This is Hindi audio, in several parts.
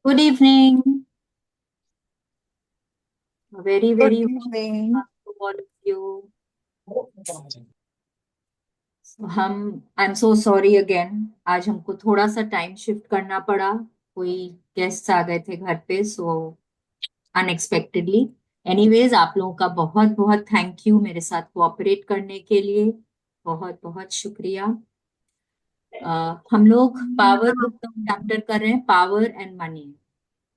Good evening. Very good very evening. To all of you. हम I am so sorry again. आज हमको थोड़ा सा टाइम शिफ्ट करना पड़ा। कोई गेस्ट्स आ गए थे घर पे, सो अनएक्सपेक्टेडली। एनीवेज, आप लोगों का बहुत बहुत थैंक यू मेरे साथ कोऑपरेट करने के लिए। बहुत बहुत शुक्रिया। हम लोग पावर बुक का चैप्टर कर रहे हैं, पावर एंड मनी,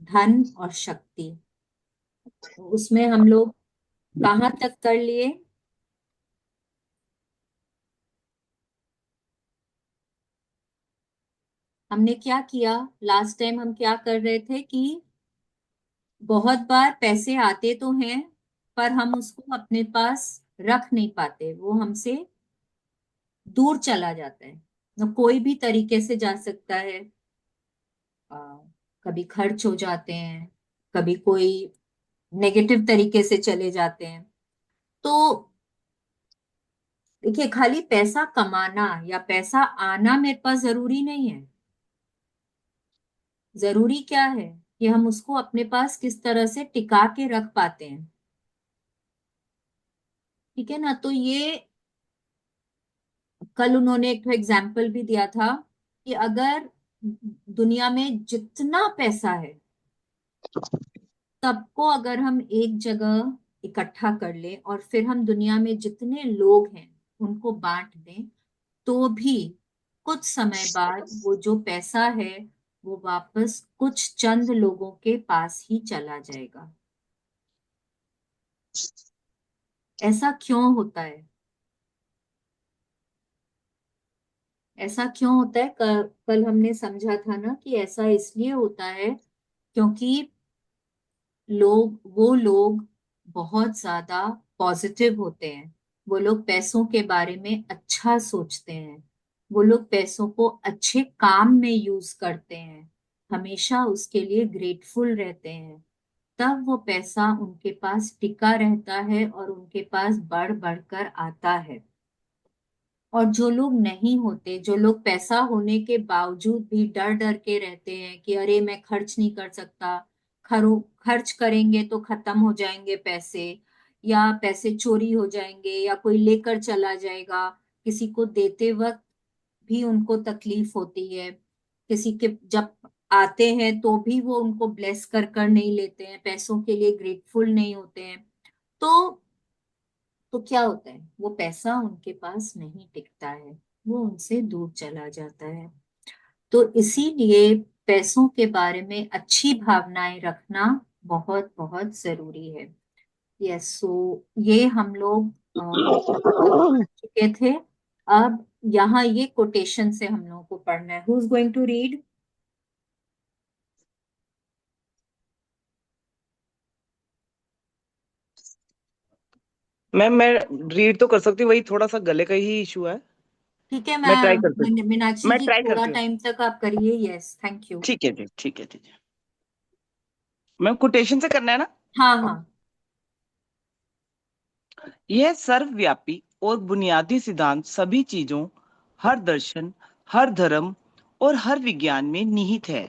धन और शक्ति। उसमें हम लोग कहाँ तक कर लिए? हमने क्या किया? लास्ट टाइम हम क्या कर रहे थे कि बहुत बार पैसे आते तो हैं, पर हम उसको अपने पास रख नहीं पाते, वो हमसे दूर चला जाता है। तो कोई भी तरीके से जा सकता है। आ, कभी खर्च हो जाते हैं, कभी कोई नेगेटिव तरीके से चले जाते हैं। तो देखिए, खाली पैसा कमाना या पैसा आना मेरे पास जरूरी नहीं है। जरूरी क्या है कि हम उसको अपने पास किस तरह से टिका के रख पाते हैं। ठीक है ना? तो ये कल उन्होंने एक एग्जाम्पल भी दिया था कि अगर दुनिया में जितना पैसा है, सबको अगर हम एक जगह इकट्ठा कर ले और फिर हम दुनिया में जितने लोग हैं उनको बांट दें, तो भी कुछ समय बाद वो जो पैसा है वो वापस कुछ चंद लोगों के पास ही चला जाएगा। ऐसा क्यों होता है? ऐसा क्यों होता है? कल हमने समझा था ना कि ऐसा इसलिए होता है क्योंकि वो लोग बहुत ज्यादा पॉजिटिव होते हैं। वो लोग पैसों के बारे में अच्छा सोचते हैं। वो लोग पैसों को अच्छे काम में यूज करते हैं, हमेशा उसके लिए ग्रेटफुल रहते हैं। तब वो पैसा उनके पास टिका रहता है और उनके पास बढ़ बढ़कर आता है। और जो लोग नहीं होते, जो लोग पैसा होने के बावजूद भी डर डर के रहते हैं कि अरे मैं खर्च नहीं कर सकता, खर्च करेंगे तो खत्म हो जाएंगे पैसे, या पैसे चोरी हो जाएंगे, या कोई लेकर चला जाएगा। किसी को देते वक्त भी उनको तकलीफ होती है। किसी के जब आते हैं तो भी वो उनको ब्लेस कर कर नहीं लेते हैं, पैसों के लिए ग्रेटफुल नहीं होते हैं। तो तो क्या होता है, वो पैसा उनके पास नहीं टिकता है, वो उनसे दूर चला जाता है। तो इसीलिए पैसों के बारे में अच्छी भावनाएं रखना बहुत बहुत जरूरी है। यस, सो ये हम लोग कर चुके थे। अब यहाँ ये कोटेशन से हम लोगों को पढ़ना है। Who is going to read? Ma'am, मैं रीड तो कर सकती हूँ, वही थोड़ा सा गले का ही इशू है। ठीक है, मैं ट्राई करती हूँ। मीनाक्षी मैं जी ट्राई थोड़ा करती हूँ। टाइम तक आप करिए। Yes, thank you. ठीक है जी, ठीक है, ठीक है। मैम, कोटेशन से करना है ना? हाँ हाँ। यह सर्वव्यापी और बुनियादी सिद्धांत सभी चीजों, हर दर्शन, हर धर्म और हर विज्ञान में निहित है।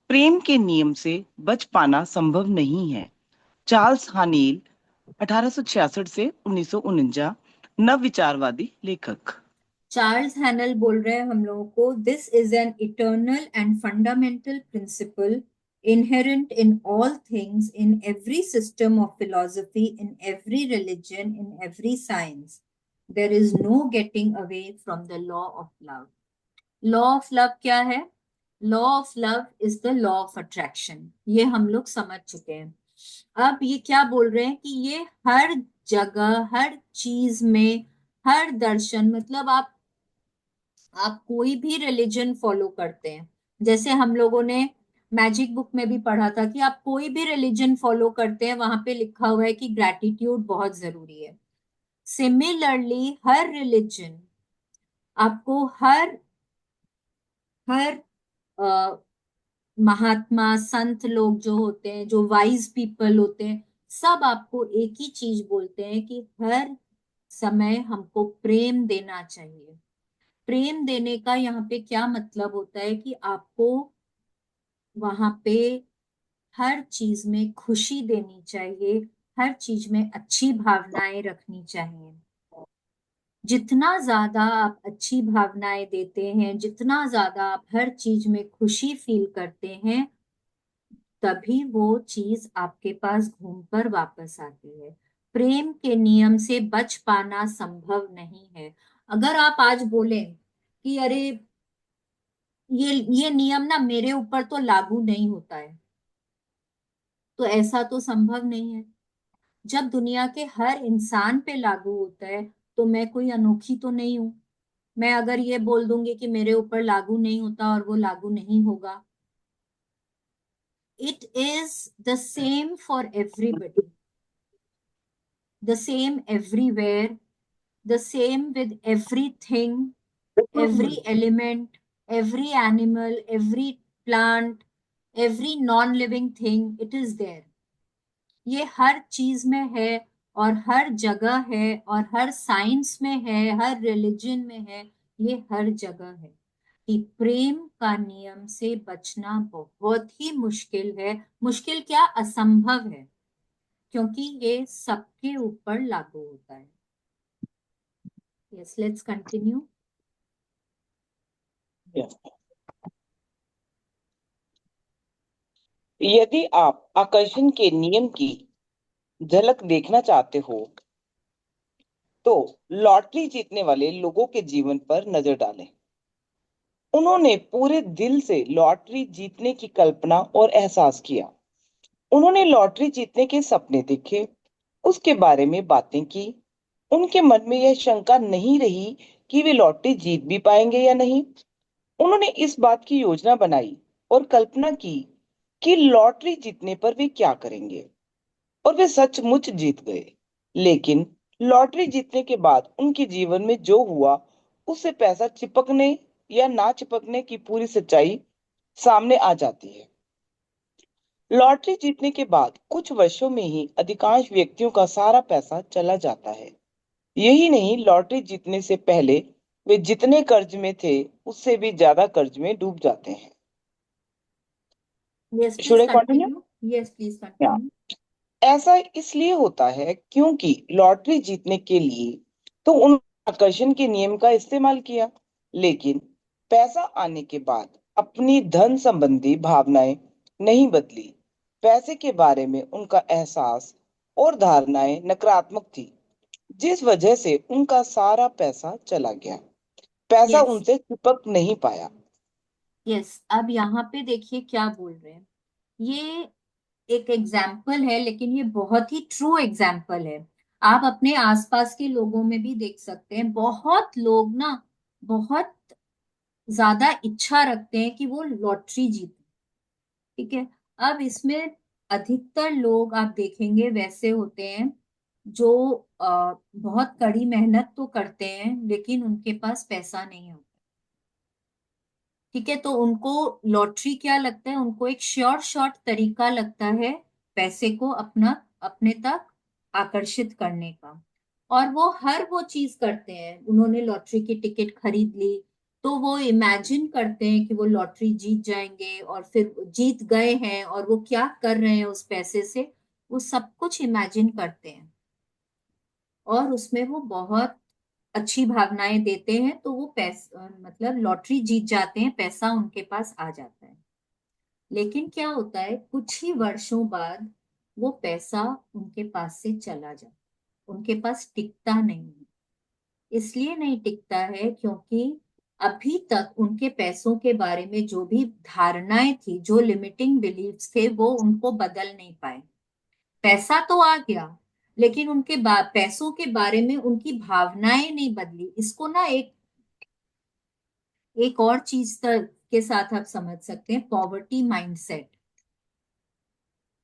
प्रेम के नियम से बच पाना संभव नहीं है। चार्ल्स हानेल, 1866 से 1949, नव विचारवादी लेखक। चार्ल्स हैनल बोल रहे हैं हम लोगों को, this is an eternal and fundamental principle inherent in all things, in every system of philosophy, in every religion, in every science. There is no getting away from the law of love. Law of love क्या है? Law of love is the law of attraction. ये हम लोग समझ चुके हैं। अब ये क्या बोल रहे हैं कि ये हर जगह, हर चीज में, हर दर्शन, मतलब आप कोई भी रिलीजन फॉलो करते हैं, जैसे हम लोगों ने मैजिक बुक में भी पढ़ा था कि आप कोई भी रिलीजन फॉलो करते हैं, वहां पे लिखा हुआ है कि ग्रैटिट्यूड बहुत जरूरी है। सिमिलरली हर रिलीजन आपको, हर हर अ, महात्मा संत लोग जो होते हैं, जो वाइज पीपल होते हैं, सब आपको एक ही चीज बोलते हैं कि हर समय हमको प्रेम देना चाहिए। प्रेम देने का यहाँ पे क्या मतलब होता है कि आपको वहां पे हर चीज में खुशी देनी चाहिए, हर चीज में अच्छी भावनाएं रखनी चाहिए। जितना ज्यादा आप अच्छी भावनाएं देते हैं, जितना ज्यादा आप हर चीज में खुशी फील करते हैं, तभी वो चीज आपके पास घूमकर वापस आती है। प्रेम के नियम से बच पाना संभव नहीं है। अगर आप आज बोलें कि अरे ये नियम ना मेरे ऊपर तो लागू नहीं होता है, तो ऐसा तो संभव नहीं है। जब दुनिया के हर इंसान पे लागू होता है, तो मैं कोई अनोखी तो नहीं हूं। मैं अगर ये बोल दूंगी कि मेरे ऊपर लागू नहीं होता और वो लागू नहीं होगा, it is the same for everybody, the same everywhere, the same with everything, every element, every animal, every plant, every non-living thing, it is there. ये हर चीज में है और हर जगह है और हर साइंस में है, हर रिलीजन में है, ये हर जगह है कि प्रेम का नियम से बचना बहुत ही मुश्किल है। मुश्किल क्या, असंभव है, क्योंकि ये सबके ऊपर लागू होता है। Yes, let's continue. यदि आप आकर्षण के नियम की झलक देखना चाहते हो तो लॉटरी जीतने वाले लोगों के जीवन पर नजर डालें। उन्होंने पूरे दिल से लॉटरी जीतने की कल्पना और एहसास किया। उन्होंने लॉटरी जीतने के सपने देखे, उसके बारे में बातें की। उनके मन में यह शंका नहीं रही कि वे लॉटरी जीत भी पाएंगे या नहीं। उन्होंने इस बात की योजना बनाई और कल्पना की कि लॉटरी जीतने पर वे क्या करेंगे, और वे सचमुच जीत गए। लेकिन लॉटरी जीतने के बाद उनके जीवन में जो हुआ, उससे पैसा चिपकने या ना चिपकने की पूरी सच्चाई सामने आ जाती है। लॉटरी जीतने के बाद कुछ वर्षों में ही अधिकांश व्यक्तियों का सारा पैसा चला जाता है। यही नहीं, लॉटरी जीतने से पहले वे जितने कर्ज में थे, उससे भी ज्यादा कर्ज में डूब जाते हैं। Yes, should please I continue? Continue. Yes, please continue. ऐसा इसलिए होता है क्योंकि लॉटरी जीतने के लिए तो उन आकर्षण के नियम का इस्तेमाल किया, लेकिन पैसा आने के बाद अपनी धन संबंधी भावनाएं नहीं बदली। पैसे के बारे में उनका एहसास और धारणाएं नकारात्मक थी, जिस वजह से उनका सारा पैसा चला गया। पैसा यस, उनसे चिपक नहीं पाया। यस, अब यहाँ पे देखिए क्या बोल रहे हैं। ये एक एग्जाम्पल है, लेकिन ये बहुत ही ट्रू एग्जाम्पल है। आप अपने आसपास के लोगों में भी देख सकते हैं, बहुत लोग ना बहुत ज्यादा इच्छा रखते हैं कि वो लॉटरी जीते। ठीक है। अब इसमें अधिकतर लोग आप देखेंगे वैसे होते हैं जो बहुत कड़ी मेहनत तो करते हैं, लेकिन उनके पास पैसा नहीं होता। ठीक है, तो उनको लॉटरी क्या लगता है, उनको एक श्योर शॉर्ट तरीका लगता है पैसे को अपने तक आकर्षित करने का। और वो हर वो चीज करते हैं। उन्होंने लॉटरी की टिकट खरीद ली, तो वो इमेजिन करते हैं कि वो लॉटरी जीत जाएंगे, और फिर जीत गए हैं और वो क्या कर रहे हैं उस पैसे से, वो सब कुछ इमेजिन करते हैं। और उसमें वो बहुत अच्छी भावनाएं देते हैं, तो वो पैसा मतलब लॉटरी जीत जाते हैं, पैसा उनके पास आ जाता है। लेकिन क्या होता है, कुछ ही वर्षों बाद वो पैसा उनके पास से चला जाता है, उनके पास टिकता नहीं है। इसलिए नहीं टिकता है क्योंकि अभी तक उनके पैसों के बारे में जो भी धारणाएं थी, जो लिमिटिंग बिलीफ्स थे, वो उनको बदल नहीं पाए। पैसा तो आ गया, लेकिन उनके पैसों के बारे में उनकी भावनाएं नहीं बदली। इसको ना एक एक और चीज के साथ आप समझ सकते हैं, पॉवर्टी माइंडसेट।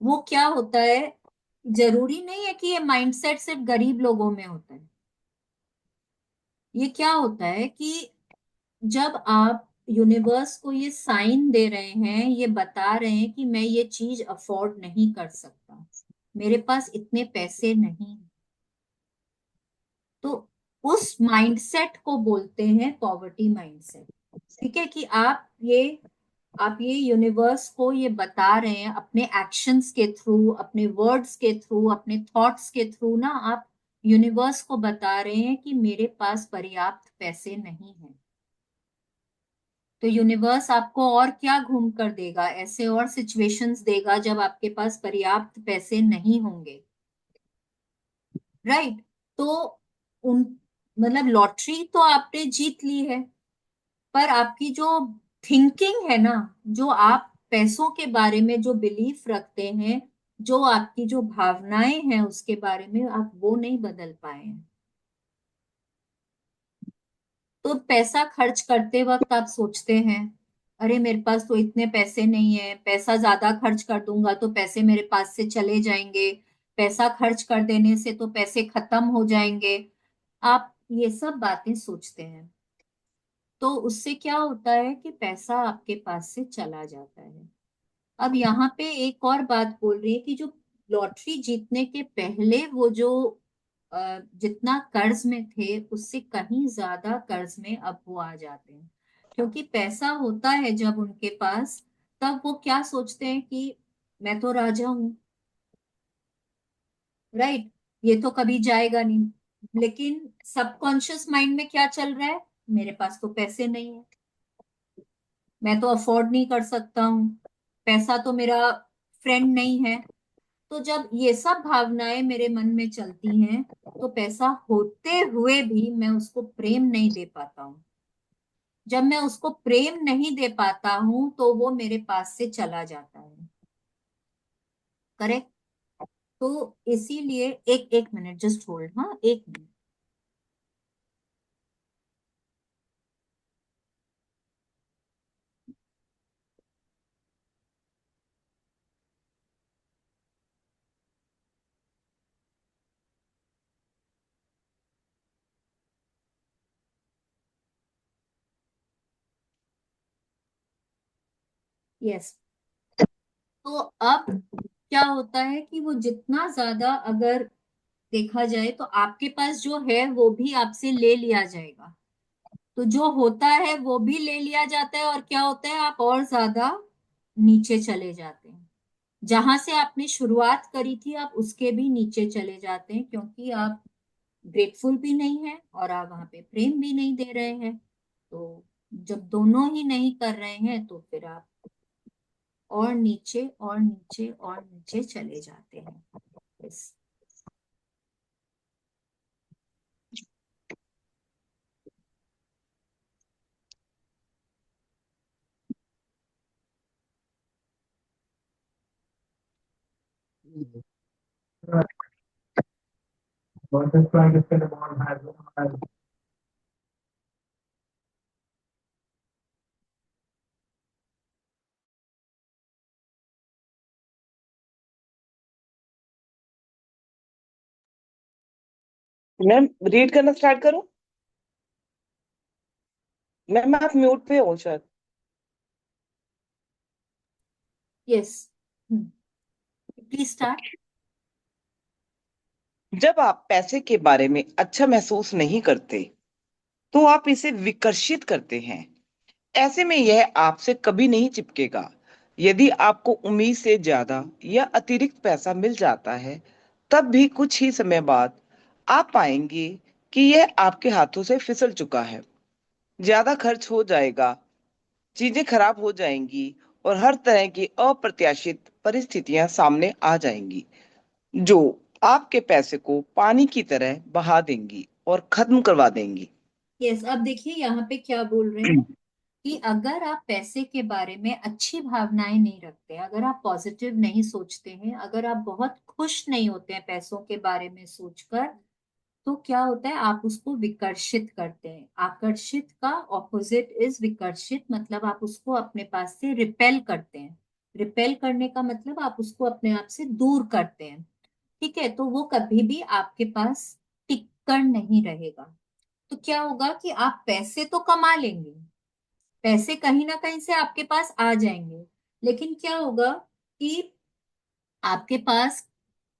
वो क्या होता है, जरूरी नहीं है कि ये माइंडसेट सिर्फ गरीब लोगों में होता है। ये क्या होता है कि जब आप यूनिवर्स को ये साइन दे रहे हैं, ये बता रहे हैं कि मैं ये चीज अफोर्ड नहीं कर सकता, मेरे पास इतने पैसे नहीं, तो उस माइंडसेट को बोलते हैं पॉवर्टी माइंडसेट। ठीक है, कि आप ये यूनिवर्स को ये बता रहे हैं अपने एक्शंस के थ्रू, अपने वर्ड्स के थ्रू, अपने थॉट्स के थ्रू ना, आप यूनिवर्स को बता रहे हैं कि मेरे पास पर्याप्त पैसे नहीं है। तो यूनिवर्स आपको और क्या घूम कर देगा, ऐसे और सिचुएशंस देगा जब आपके पास पर्याप्त पैसे नहीं होंगे। राइट। तो उन मतलब लॉटरी तो आपने जीत ली है, पर आपकी जो थिंकिंग है ना, जो आप पैसों के बारे में जो बिलीफ रखते हैं, जो आपकी जो भावनाएं हैं उसके बारे में, आप वो नहीं बदल पाए हैं। तो पैसा खर्च करते वक्त आप सोचते हैं, अरे मेरे पास तो इतने पैसे नहीं है, पैसा ज्यादा खर्च कर दूंगा तो पैसे मेरे पास से चले जाएंगे, पैसा खर्च कर देने से तो पैसे खत्म हो जाएंगे। आप ये सब बातें सोचते हैं, तो उससे क्या होता है कि पैसा आपके पास से चला जाता है। अब यहाँ पे एक और बात बोल रही है कि जो लॉटरी जीतने के पहले वो जो जितना कर्ज में थे उससे कहीं ज्यादा कर्ज में अब वो आ जाते हैं, क्योंकि पैसा होता है जब उनके पास, तब वो क्या सोचते हैं कि मैं तो राजा हूं। राइट। ये तो कभी जाएगा नहीं। लेकिन सबकॉन्शियस माइंड में क्या चल रहा है, मेरे पास तो पैसे नहीं है, मैं तो अफोर्ड नहीं कर सकता हूँ, पैसा तो मेरा फ्रेंड नहीं है। तो जब ये सब भावनाएं मेरे मन में चलती हैं, तो पैसा होते हुए भी मैं उसको प्रेम नहीं दे पाता हूँ। जब मैं उसको प्रेम नहीं दे पाता हूँ तो वो मेरे पास से चला जाता है। करेक्ट। तो इसीलिए एक एक मिनट, जस्ट होल्ड, हाँ, एक मिनट। यस। तो अब क्या होता है कि वो जितना ज्यादा अगर देखा जाए तो आपके पास जो है वो भी आपसे ले लिया जाएगा। तो जो होता है वो भी ले लिया जाता है, और क्या होता है, आप और ज्यादा नीचे चले जाते हैं। जहां से आपने शुरुआत करी थी आप उसके भी नीचे चले जाते हैं, क्योंकि आप ग्रेटफुल भी नहीं है और आप वहां पे प्रेम भी नहीं दे रहे हैं। तो जब दोनों ही नहीं कर रहे हैं तो फिर आप और नीचे और नीचे और नीचे चले जाते हैं। बस। मैम रीड करना स्टार्ट करूं? मैम आप म्यूट पे हो शायद। यस। Please start. जब आप पैसे के बारे में अच्छा महसूस नहीं करते तो आप इसे विकर्षित करते हैं। ऐसे में यह आपसे कभी नहीं चिपकेगा। यदि आपको उम्मीद से ज्यादा या अतिरिक्त पैसा मिल जाता है, तब भी कुछ ही समय बाद आप पाएंगे कि यह आपके हाथों से फिसल चुका है। ज्यादा खर्च हो जाएगा, चीजें खराब हो जाएंगी और हर तरह की अप्रत्याशित परिस्थितियां सामने आ जाएंगी जो आपके पैसे को पानी की तरह बहा देंगी और खत्म करवा देंगी। यस, अब देखिए यहाँ पे क्या बोल रहे हैं कि अगर आप पैसे के बारे में अच्छी भावनाएं नहीं रखते, अगर आप पॉजिटिव नहीं सोचते हैं, अगर आप बहुत खुश नहीं होते हैं पैसों के बारे में सोचकर, तो क्या होता है, आप उसको विकर्षित करते हैं। आकर्षित का ऑपोजिट इज विकर्षित, मतलब आप उसको अपने पास से रिपेल करते हैं। रिपेल करने का मतलब आप उसको अपने आप से दूर करते हैं। ठीक है, तो वो कभी भी आपके पास टिक कर नहीं रहेगा। तो क्या होगा कि आप पैसे तो कमा लेंगे, पैसे कहीं ना कहीं से आपके पास आ जाएंगे, लेकिन क्या होगा कि आपके पास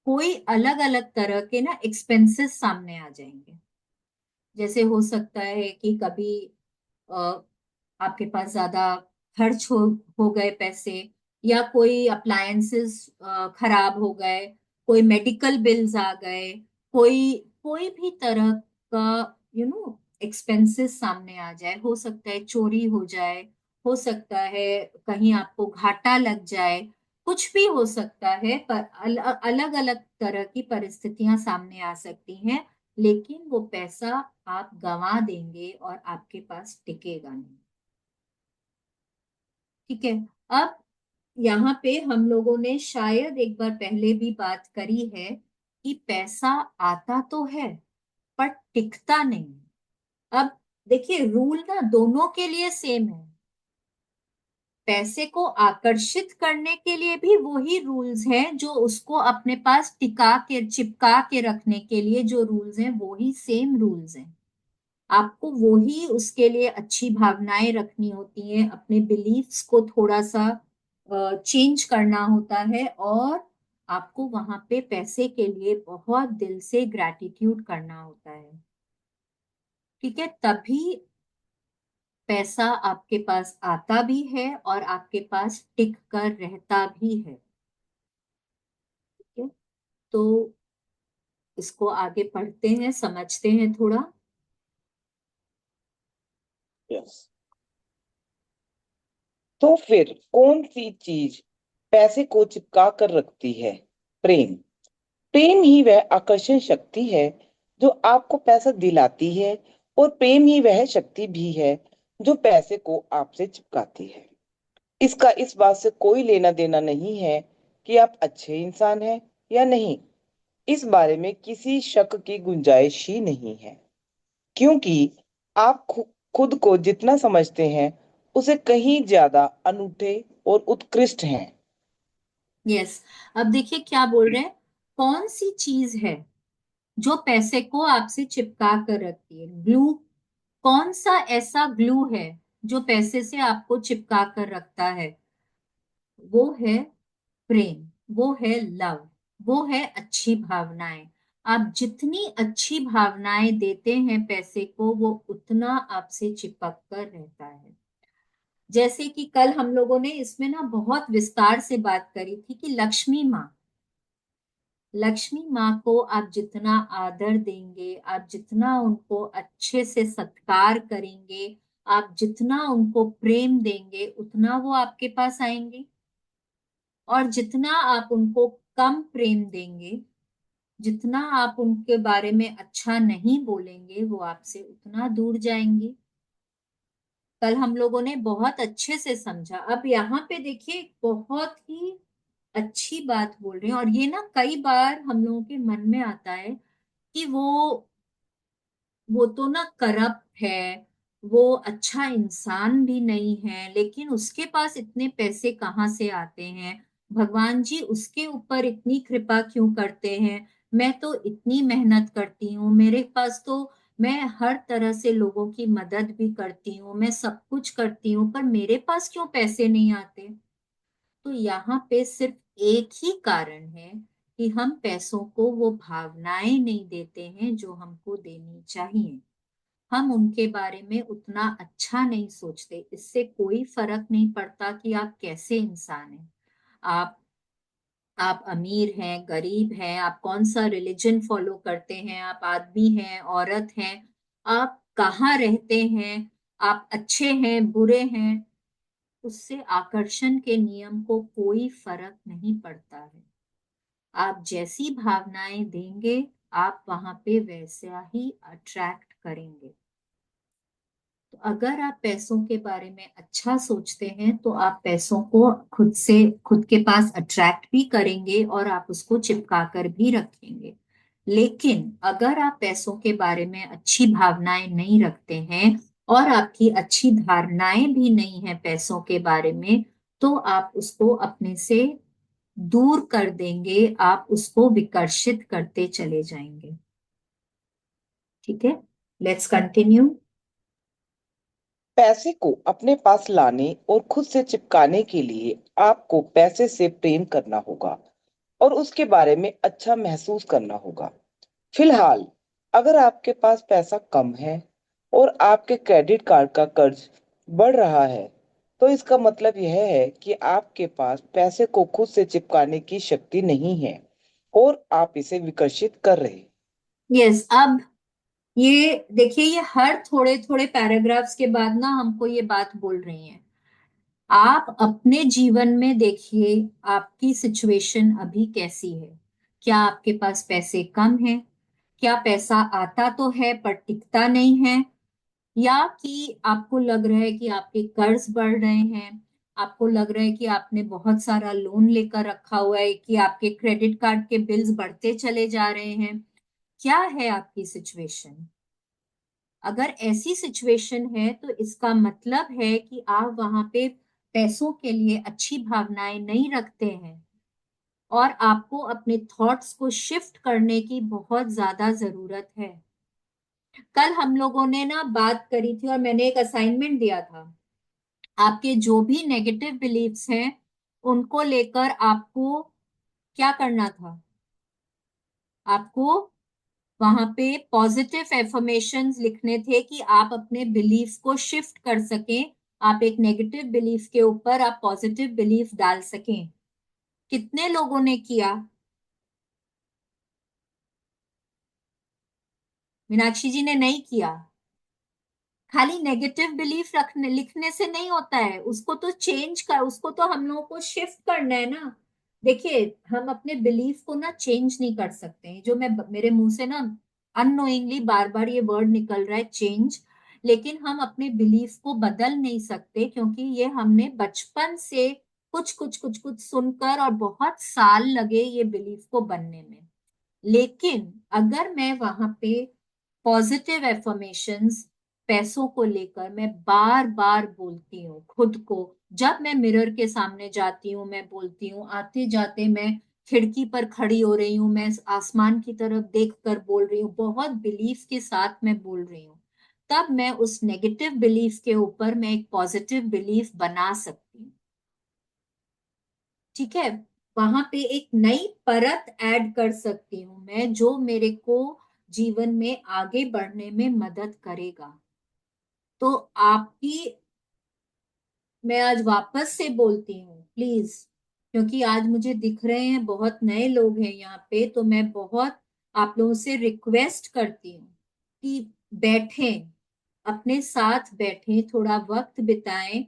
कोई अलग अलग तरह के ना एक्सपेंसेस सामने आ जाएंगे। जैसे हो सकता है कि कभी अ, आपके पास ज्यादा खर्च हो गए पैसे, या कोई अप्लायंसेस खराब हो गए, कोई मेडिकल बिल्स आ गए, कोई कोई भी तरह का एक्सपेंसेस सामने आ जाए। हो सकता है चोरी हो जाए, हो सकता है कहीं आपको घाटा लग जाए, कुछ भी हो सकता है। पर अलग अलग तरह की परिस्थितियां सामने आ सकती हैं, लेकिन वो पैसा आप गंवा देंगे और आपके पास टिकेगा नहीं। ठीक है। अब यहाँ पे हम लोगों ने शायद एक बार पहले भी बात करी है कि पैसा आता तो है पर टिकता नहीं। अब देखिए, रूल ना दोनों के लिए सेम है। पैसे को आकर्षित करने के लिए भी वही रूल्स हैं, जो उसको अपने पास टिका के चिपका के रखने के लिए जो रूल्स हैं, वही सेम रूल्स हैं। आपको वही उसके लिए अच्छी भावनाएं रखनी होती हैं, अपने बिलीफ्स को थोड़ा सा चेंज करना होता है, और आपको वहां पे पैसे के लिए बहुत दिल से ग्रैटिट्यूड करना होता है। ठीक है, तभी पैसा आपके पास आता भी है और आपके पास टिक कर रहता भी है। ठीक है, तो इसको आगे पढ़ते हैं, समझते हैं थोड़ा। यस। तो फिर कौन सी चीज पैसे को चिपका कर रखती है? प्रेम। प्रेम ही वह आकर्षण शक्ति है जो आपको पैसा दिलाती है, और प्रेम ही वह शक्ति भी है जो पैसे को आपसे चिपकाती है। इसका इस बात से कोई लेना देना नहीं है कि आप अच्छे इंसान हैं या नहीं। इस बारे में किसी शक की गुंजाइश ही नहीं है, क्योंकि आप खुद को जितना समझते हैं उसे कहीं ज्यादा अनूठे और उत्कृष्ट हैं। यस। अब देखिए क्या बोल रहे हैं। कौन सी चीज है जो पैसे को आपसे चिपका कर रखती है? ग्लू। कौन सा ऐसा ग्लू है जो पैसे से आपको चिपका कर रखता है? वो है प्रेम, वो है लव, वो है अच्छी भावनाएं। आप जितनी अच्छी भावनाएं देते हैं पैसे को, वो उतना आपसे चिपक कर रहता है। जैसे कि कल हम लोगों ने इसमें ना बहुत विस्तार से बात करी थी कि लक्ष्मी माँ, लक्ष्मी माँ को आप जितना आदर देंगे, आप जितना उनको अच्छे से सत्कार करेंगे, आप जितना उनको प्रेम देंगे, उतना वो आपके पास आएंगे। और जितना आप उनको कम प्रेम देंगे, जितना आप उनके बारे में अच्छा नहीं बोलेंगे, वो आपसे उतना दूर जाएंगे। कल हम लोगों ने बहुत अच्छे से समझा। अब यहाँ पे देखिए, बहुत ही अच्छी बात बोल रहे हैं, और ये ना कई बार हम लोगों के मन में आता है कि वो तो ना करप्ट है, वो अच्छा इंसान भी नहीं है, लेकिन उसके पास इतने पैसे कहाँ से आते हैं? भगवान जी उसके ऊपर इतनी कृपा क्यों करते हैं? मैं तो इतनी मेहनत करती हूँ, मेरे पास तो, मैं हर तरह से लोगों की मदद भी करती हूँ, मैं सब कुछ करती हूँ, पर मेरे पास क्यों पैसे नहीं आते? तो यहाँ पे सिर्फ एक ही कारण है कि हम पैसों को वो भावनाएं नहीं देते हैं जो हमको देनी चाहिए। हम उनके बारे में उतना अच्छा नहीं सोचते। इससे कोई फर्क नहीं पड़ता कि आप कैसे इंसान हैं। आप आप अमीर हैं, गरीब हैं, आप कौन सा रिलीजन फॉलो करते हैं, आप आदमी हैं, औरत हैं, आप कहाँ रहते हैं, आप अच्छे हैं, बुरे हैं, उससे आकर्षण के नियम को कोई फर्क नहीं पड़ता है। आप जैसी भावनाएं देंगे, आप वहां पे वैसा ही अट्रैक्ट करेंगे। तो अगर आप पैसों के बारे में अच्छा सोचते हैं, तो आप पैसों को खुद के पास अट्रैक्ट भी करेंगे और आप उसको चिपका कर भी रखेंगे। लेकिन अगर आप पैसों के बारे में अच्छी भावनाएं नहीं रखते हैं, और आपकी अच्छी धारणाएं भी नहीं है पैसों के बारे में, तो आप उसको अपने से दूर कर देंगे, आप उसको विकर्षित करते चले जाएंगे। ठीक है, लेट्स कंटिन्यू। पैसे को अपने पास लाने और खुद से चिपकाने के लिए आपको पैसे से प्रेम करना होगा और उसके बारे में अच्छा महसूस करना होगा। फिलहाल अगर आपके पास पैसा कम है और आपके क्रेडिट कार्ड का कर्ज बढ़ रहा है, तो इसका मतलब यह है कि आपके पास पैसे को खुद से चिपकाने की शक्ति नहीं है और आप इसे विकसित कर रहे हैं। यस, अब ये देखिए, ये हर थोड़े थोड़े पैराग्राफ्स के बाद ना हमको ये बात बोल रही हैं। आप अपने जीवन में देखिए, आपकी सिचुएशन अभी कैसी है। क्या आपके पास पैसे कम है? क्या पैसा आता तो है पर टिकता नहीं है? या कि आपको लग रहा है कि आपके कर्ज बढ़ रहे हैं? आपको लग रहा है कि आपने बहुत सारा लोन लेकर रखा हुआ है, कि आपके क्रेडिट कार्ड के बिल्स बढ़ते चले जा रहे हैं? क्या है आपकी सिचुएशन? अगर ऐसी सिचुएशन है तो इसका मतलब है कि आप वहां पे पैसों के लिए अच्छी भावनाएं नहीं रखते हैं, और आपको अपने थॉट्स को शिफ्ट करने की बहुत ज्यादा जरूरत है। कल हम लोगों ने ना बात करी थी और मैंने एक असाइनमेंट दिया था। आपके जो भी नेगेटिव बिलीफ्स हैं उनको लेकर आपको क्या करना था? आपको वहां पे पॉजिटिव एफर्मेशंस लिखने थे कि आप अपने बिलीफ को शिफ्ट कर सकें। आप एक नेगेटिव बिलीफ के ऊपर आप पॉजिटिव बिलीफ डाल सकें। कितने लोगों ने किया? मीनाक्षी जी ने नहीं किया। खाली नेगेटिव बिलीफ रखने लिखने से नहीं होता है, उसको तो चेंज कर, उसको तो हम लोगों को शिफ्ट करना है ना। देखिए, हम अपने बिलीफ को ना चेंज नहीं कर सकते हैं। जो मैं मेरे मुंह से ना अननोइंगली बार बार ये वर्ड निकल रहा है, चेंज। लेकिन हम अपने बिलीफ को बदल नहीं सकते, क्योंकि ये हमने बचपन से कुछ कुछ कुछ कुछ सुनकर, और बहुत साल लगे ये बिलीफ को बनने में। लेकिन अगर मैं वहां पे पॉजिटिव एफर्मेशंस पैसों को लेकर मैं बार बार बोलती हूँ खुद को, जब मैं मिरर के सामने जाती हूँ मैं बोलती हूँ, आते जाते मैं खिड़की पर खड़ी हो रही हूँ, मैं आसमान की तरफ देख कर बोल रही हूँ, बहुत बिलीफ के साथ मैं बोल रही हूँ, तब मैं उस नेगेटिव बिलीफ के ऊपर मैं एक पॉजिटिव बिलीफ बना सकती हूँ। ठीक है? वहां पे एक नई परत ऐड कर सकती हूँ मैं, जो मेरे को जीवन में आगे बढ़ने में मदद करेगा। तो आपकी, मैं आज वापस से बोलती हूँ प्लीज, क्योंकि आज मुझे दिख रहे हैं बहुत नए लोग हैं यहाँ पे, तो मैं बहुत आप लोगों से रिक्वेस्ट करती हूँ कि बैठें, अपने साथ बैठें, थोड़ा वक्त बिताएं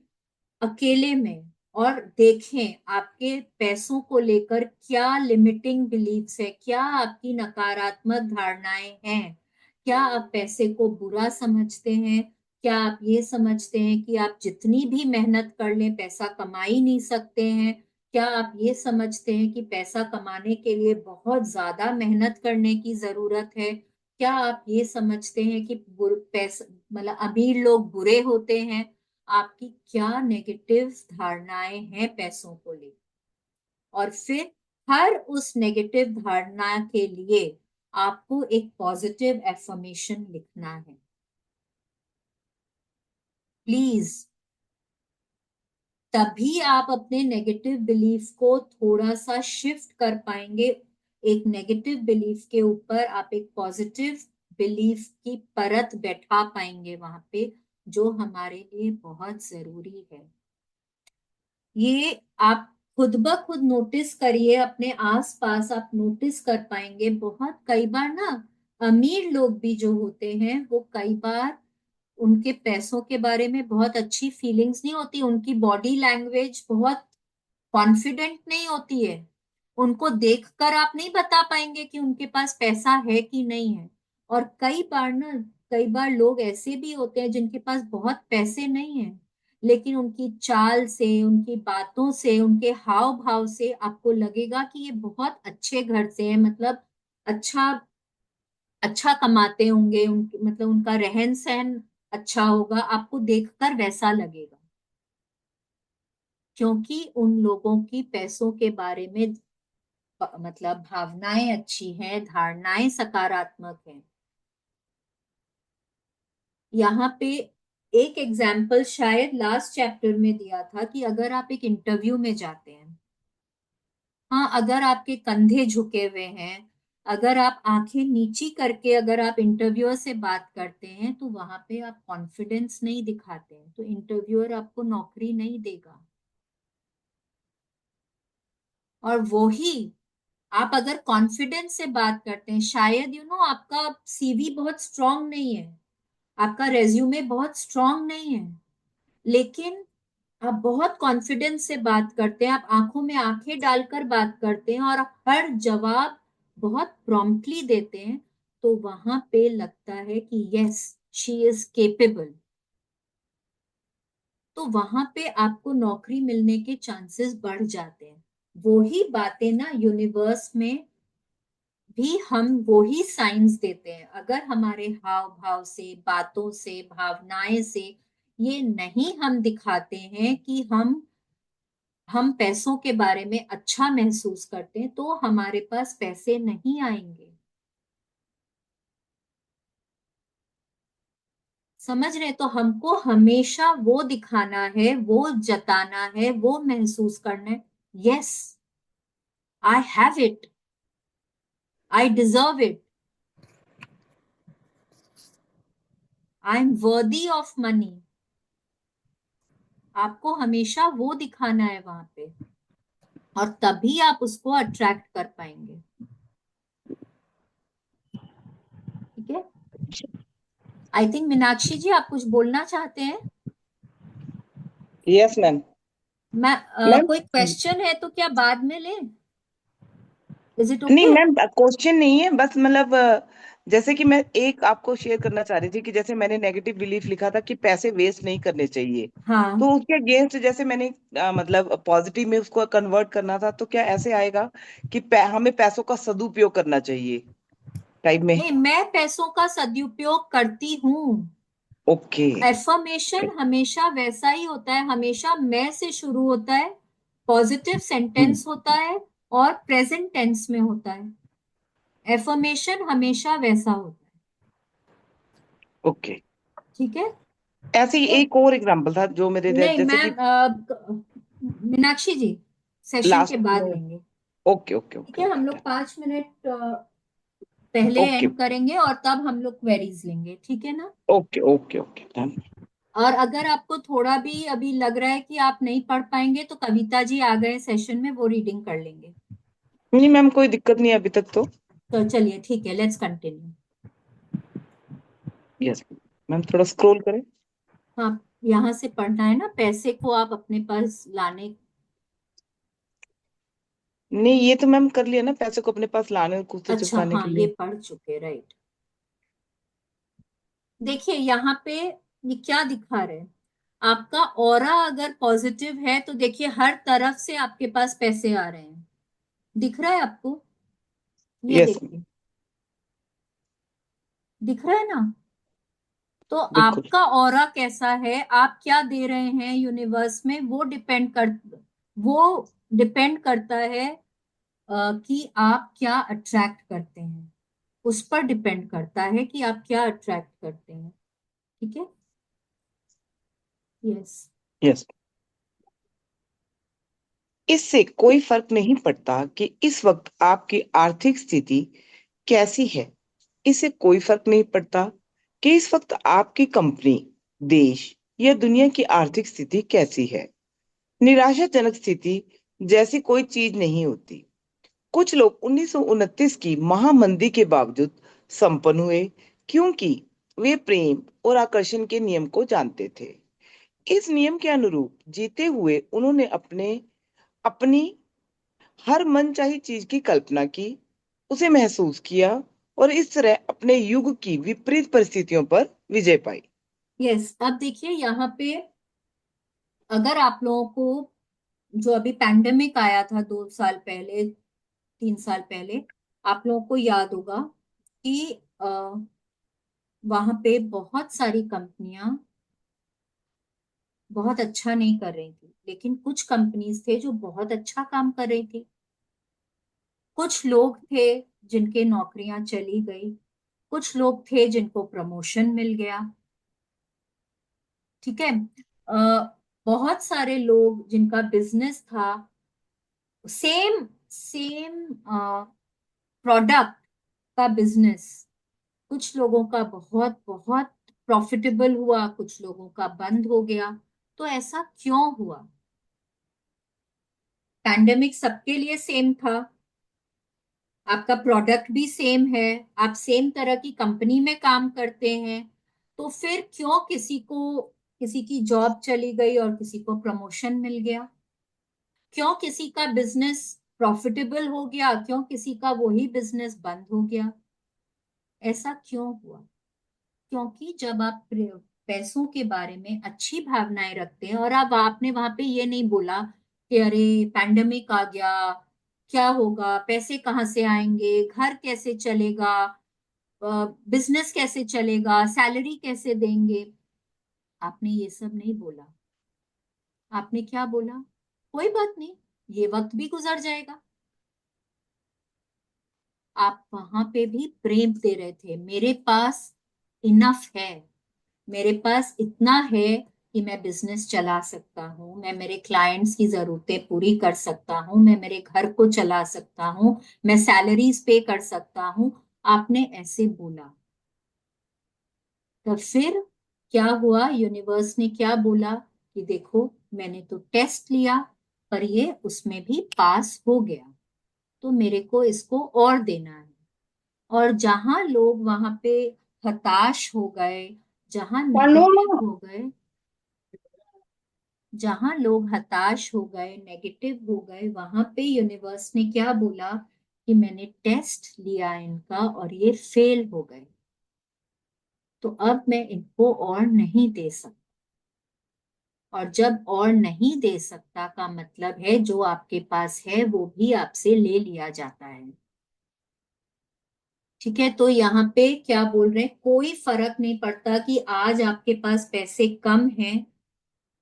अकेले में, और देखें आपके पैसों को लेकर क्या लिमिटिंग बिलीफ्स है, क्या आपकी नकारात्मक धारणाएं हैं। क्या आप पैसे को बुरा समझते हैं? क्या आप ये समझते हैं कि आप जितनी भी मेहनत कर लें पैसा कमा ही नहीं सकते हैं? क्या आप ये समझते हैं कि पैसा कमाने के लिए बहुत ज्यादा मेहनत करने की जरूरत है? क्या आप ये समझते हैं कि पैसा मतलब अमीर लोग बुरे होते हैं? आपकी क्या नेगेटिव धारणाएं हैं पैसों को लेकर? और फिर हर उस नेगेटिव धारणा के लिए आपको एक पॉजिटिव एफर्मेशन लिखना है। प्लीज, तभी आप अपने नेगेटिव बिलीफ को थोड़ा सा शिफ्ट कर पाएंगे। एक नेगेटिव बिलीफ के ऊपर आप एक पॉजिटिव बिलीफ की परत बैठा पाएंगे वहां पे, जो हमारे लिए बहुत जरूरी है। ये आप खुद ब खुद नोटिस करिए, अपने आसपास आप नोटिस कर पाएंगे। बहुत कई बार ना अमीर लोग भी जो होते हैं वो कई बार उनके पैसों के बारे में बहुत अच्छी फीलिंग्स नहीं होती, उनकी बॉडी लैंग्वेज बहुत कॉन्फिडेंट नहीं होती है। उनको देखकर आप नहीं बता पाएंगे कि उनके पास पैसा है कि नहीं है। और कई बार लोग ऐसे भी होते हैं जिनके पास बहुत पैसे नहीं है, लेकिन उनकी चाल से, उनकी बातों से, उनके हाव भाव से आपको लगेगा कि ये बहुत अच्छे घर से है, मतलब अच्छा अच्छा कमाते होंगे, उनके मतलब उनका रहन सहन अच्छा होगा, आपको देखकर वैसा लगेगा। क्योंकि उन लोगों की पैसों के बारे में मतलब भावनाएं अच्छी हैं, धारणाएं सकारात्मक हैं। यहाँ पे एक एग्जाम्पल शायद लास्ट चैप्टर में दिया था कि अगर आप एक इंटरव्यू में जाते हैं, हाँ, अगर आपके कंधे झुके हुए हैं, अगर आप आंखें नीची करके अगर आप इंटरव्यूअर से बात करते हैं तो वहां पे आप कॉन्फिडेंस नहीं दिखाते हैं, तो इंटरव्यूअर आपको नौकरी नहीं देगा। और वो ही आप अगर कॉन्फिडेंस से बात करते हैं, शायद आपका सीवी बहुत स्ट्रांग नहीं है, आपका रेज्यूमे बहुत स्ट्रांग नहीं है, लेकिन आप बहुत कॉन्फिडेंस से बात करते हैं, आप आंखों में आंखें डालकर बात करते हैं और हर जवाब बहुत प्रॉम्प्टली देते हैं, तो वहां पे लगता है कि यस, शी इज केपेबल। तो वहां पे आपको नौकरी मिलने के चांसेस बढ़ जाते हैं। वो ही बातें ना यूनिवर्स में भी हम वो ही साइंस देते हैं। अगर हमारे हाव भाव से, बातों से, भावनाएं से ये नहीं हम दिखाते हैं कि हम पैसों के बारे में अच्छा महसूस करते हैं, तो हमारे पास पैसे नहीं आएंगे। समझ रहे? तो हमको हमेशा वो दिखाना है, वो जताना है, वो महसूस करना है, yes, I have it, I deserve it, I am worthy of money. आपको हमेशा वो दिखाना है वहां पे, और तभी आप उसको अट्रैक्ट कर पाएंगे। ठीक है। आई थिंक मीनाक्षी जी आप कुछ बोलना चाहते हैं। Yes ma'am. मैं मैम, कोई क्वेश्चन है तो क्या बाद में ले? इज इट नहीं ओके? मैम, क्वेश्चन नहीं है, बस मतलब जैसे कि मैं एक आपको शेयर करना चाह रही थी कि जैसे मैंने नेगेटिव बिलीफ लिखा था कि पैसे वेस्ट नहीं करने चाहिए, हाँ। तो उसके अगेंस्ट जैसे मैंने मतलब पॉजिटिव में उसको कन्वर्ट करना था, तो क्या ऐसे आएगा कि हमें पैसों का सदुपयोग करना चाहिए टाइम में? नहीं, मैं पैसों का सदुपयोग करती हूँ। ओके। एफर्मेशन हमेशा वैसा ही होता है, हमेशा मैं से शुरू होता है, पॉजिटिव सेंटेंस होता है और प्रेजेंट टेंस में होता है। एफर्मेशन हमेशा वैसा होता है। ओके। ठीक है। ऐसे ही तो एक और एग्जांपल था जो मेरे नहीं जैसे कि मैम, मीनाक्षी जी सेशन के लास्ट बाद में। लेंगे। ओके ओके ठीक ओके है, हम ओके लोग 5 मिनट पहले ओके एंड करेंगे और तब हम लोग क्वेरीज लेंगे, ठीक है ना? Okay okay okay done. और अगर आपको थोड़ा भी अभी लग रहा है कि आप नहीं पढ़ पाएंगे तो कविता जी आ गए सेशन में, वो रीडिंग कर लेंगे। नहीं मैम, कोई दिक्कत नहीं है अभी तक तो। तो चलिए ठीक है, लेट्स कंटिन्यू। यस मैम, थोड़ा स्क्रॉल करें। हाँ, यहाँ से पढ़ना है ना, पैसे को आप अपने पास लाने। नहीं, ये तो मैम कर लिया ना, पैसे को अपने पास लाने और खुद से अच्छा चुकाने हाँ, के ये लिए। पढ़ चुके, राइट। देखिए यहाँ पे ये क्या दिखा रहे हैं, आपका ऑरा अगर पॉजिटिव है तो देखिए हर तरफ से आपके पास पैसे आ रहे हैं। दिख रहा है आपको? ये यस मैम, देखिए, दिख रहा है ना? तो बिल्कुल। आपका ऑरा कैसा है, आप क्या दे रहे हैं यूनिवर्स में, वो डिपेंड करता है कि आप क्या अट्रैक्ट करते हैं। उस पर डिपेंड करता है कि आप क्या अट्रैक्ट करते हैं। ठीक है। यस। यस। इससे कोई फर्क नहीं पड़ता कि इस वक्त आपकी आर्थिक स्थिति कैसी है। इससे कोई फर्क नहीं पड़ता कि इस वक्त आपकी कंपनी, देश या दुनिया की आर्थिक स्थिति कैसी है। निराशाजनक स्थिति जैसी कोई चीज नहीं होती। कुछ लोग 1929 की महामंदी के बावजूद संपन्न हुए, क्योंकि वे प्रेम और आकर्षण के नियम को जानते थे। इस नियम के अनुरूप जीते हुए उन्होंने अपनी हर मनचाही चीज की कल्पना की, उसे महसूस किया और इस तरह अपने युग की विपरीत परिस्थितियों पर विजय पाई। यस, अब देखिए यहाँ पे अगर आप लोगों को, जो अभी पैंडेमिक आया था 2 साल पहले, 3 साल पहले, आप लोगों को याद होगा कि वहां पे बहुत सारी कंपनियां बहुत अच्छा नहीं कर रही थी, लेकिन कुछ कंपनीज थे जो बहुत अच्छा काम कर रही थी। कुछ लोग थे जिनके नौकरियां चली गई, कुछ लोग थे जिनको प्रमोशन मिल गया। ठीक है। बहुत सारे लोग जिनका बिजनेस था, सेम सेम प्रोडक्ट का बिजनेस, कुछ लोगों का बहुत बहुत प्रॉफिटेबल हुआ, कुछ लोगों का बंद हो गया। तो ऐसा क्यों हुआ? पैंडेमिक सबके लिए सेम था, आपका प्रोडक्ट भी सेम है, आप सेम तरह की कंपनी में काम करते हैं, तो फिर क्यों किसी की जॉब चली गई और किसी को प्रमोशन मिल गया? क्यों किसी का बिजनेस प्रॉफिटेबल हो गया, क्यों किसी का वही बिजनेस बंद हो गया? ऐसा क्यों हुआ? क्योंकि जब आप पैसों के बारे में अच्छी भावनाएं रखते हैं, और अब आपने वहां पे ये नहीं बोला कि अरे पैंडेमिक आ गया, क्या होगा, पैसे कहाँ से आएंगे, घर कैसे चलेगा, बिजनेस कैसे चलेगा, सैलरी कैसे देंगे, आपने ये सब नहीं बोला। आपने क्या बोला? कोई बात नहीं, ये वक्त भी गुजर जाएगा। आप वहां पे भी प्रेम दे रहे थे, मेरे पास इनफ है, मेरे पास इतना है कि मैं बिजनेस चला सकता हूँ, मैं मेरे क्लाइंट्स की जरूरतें पूरी कर सकता हूँ, मैं मेरे घर को चला सकता हूँ, मैं सैलरीज पे कर सकता हूँ। आपने ऐसे बोला। तो फिर क्या हुआ? यूनिवर्स ने क्या बोला कि देखो, मैंने तो टेस्ट लिया, पर ये उसमें भी पास हो गया, तो मेरे को इसको और देना है। और जहां लोग वहां पे हताश हो गए, जहां हेलो। नेगेटिव हो गए, जहां लोग हताश हो गए, नेगेटिव हो गए, वहां पे यूनिवर्स ने क्या बोला कि मैंने टेस्ट लिया इनका और ये फेल हो गए, तो अब मैं इनको और नहीं दे सकता। और जब और नहीं दे सकता का मतलब है जो आपके पास है वो भी आपसे ले लिया जाता है। ठीक है, तो यहाँ पे क्या बोल रहे हैं, कोई फर्क नहीं पड़ता कि आज आपके पास पैसे कम हैं,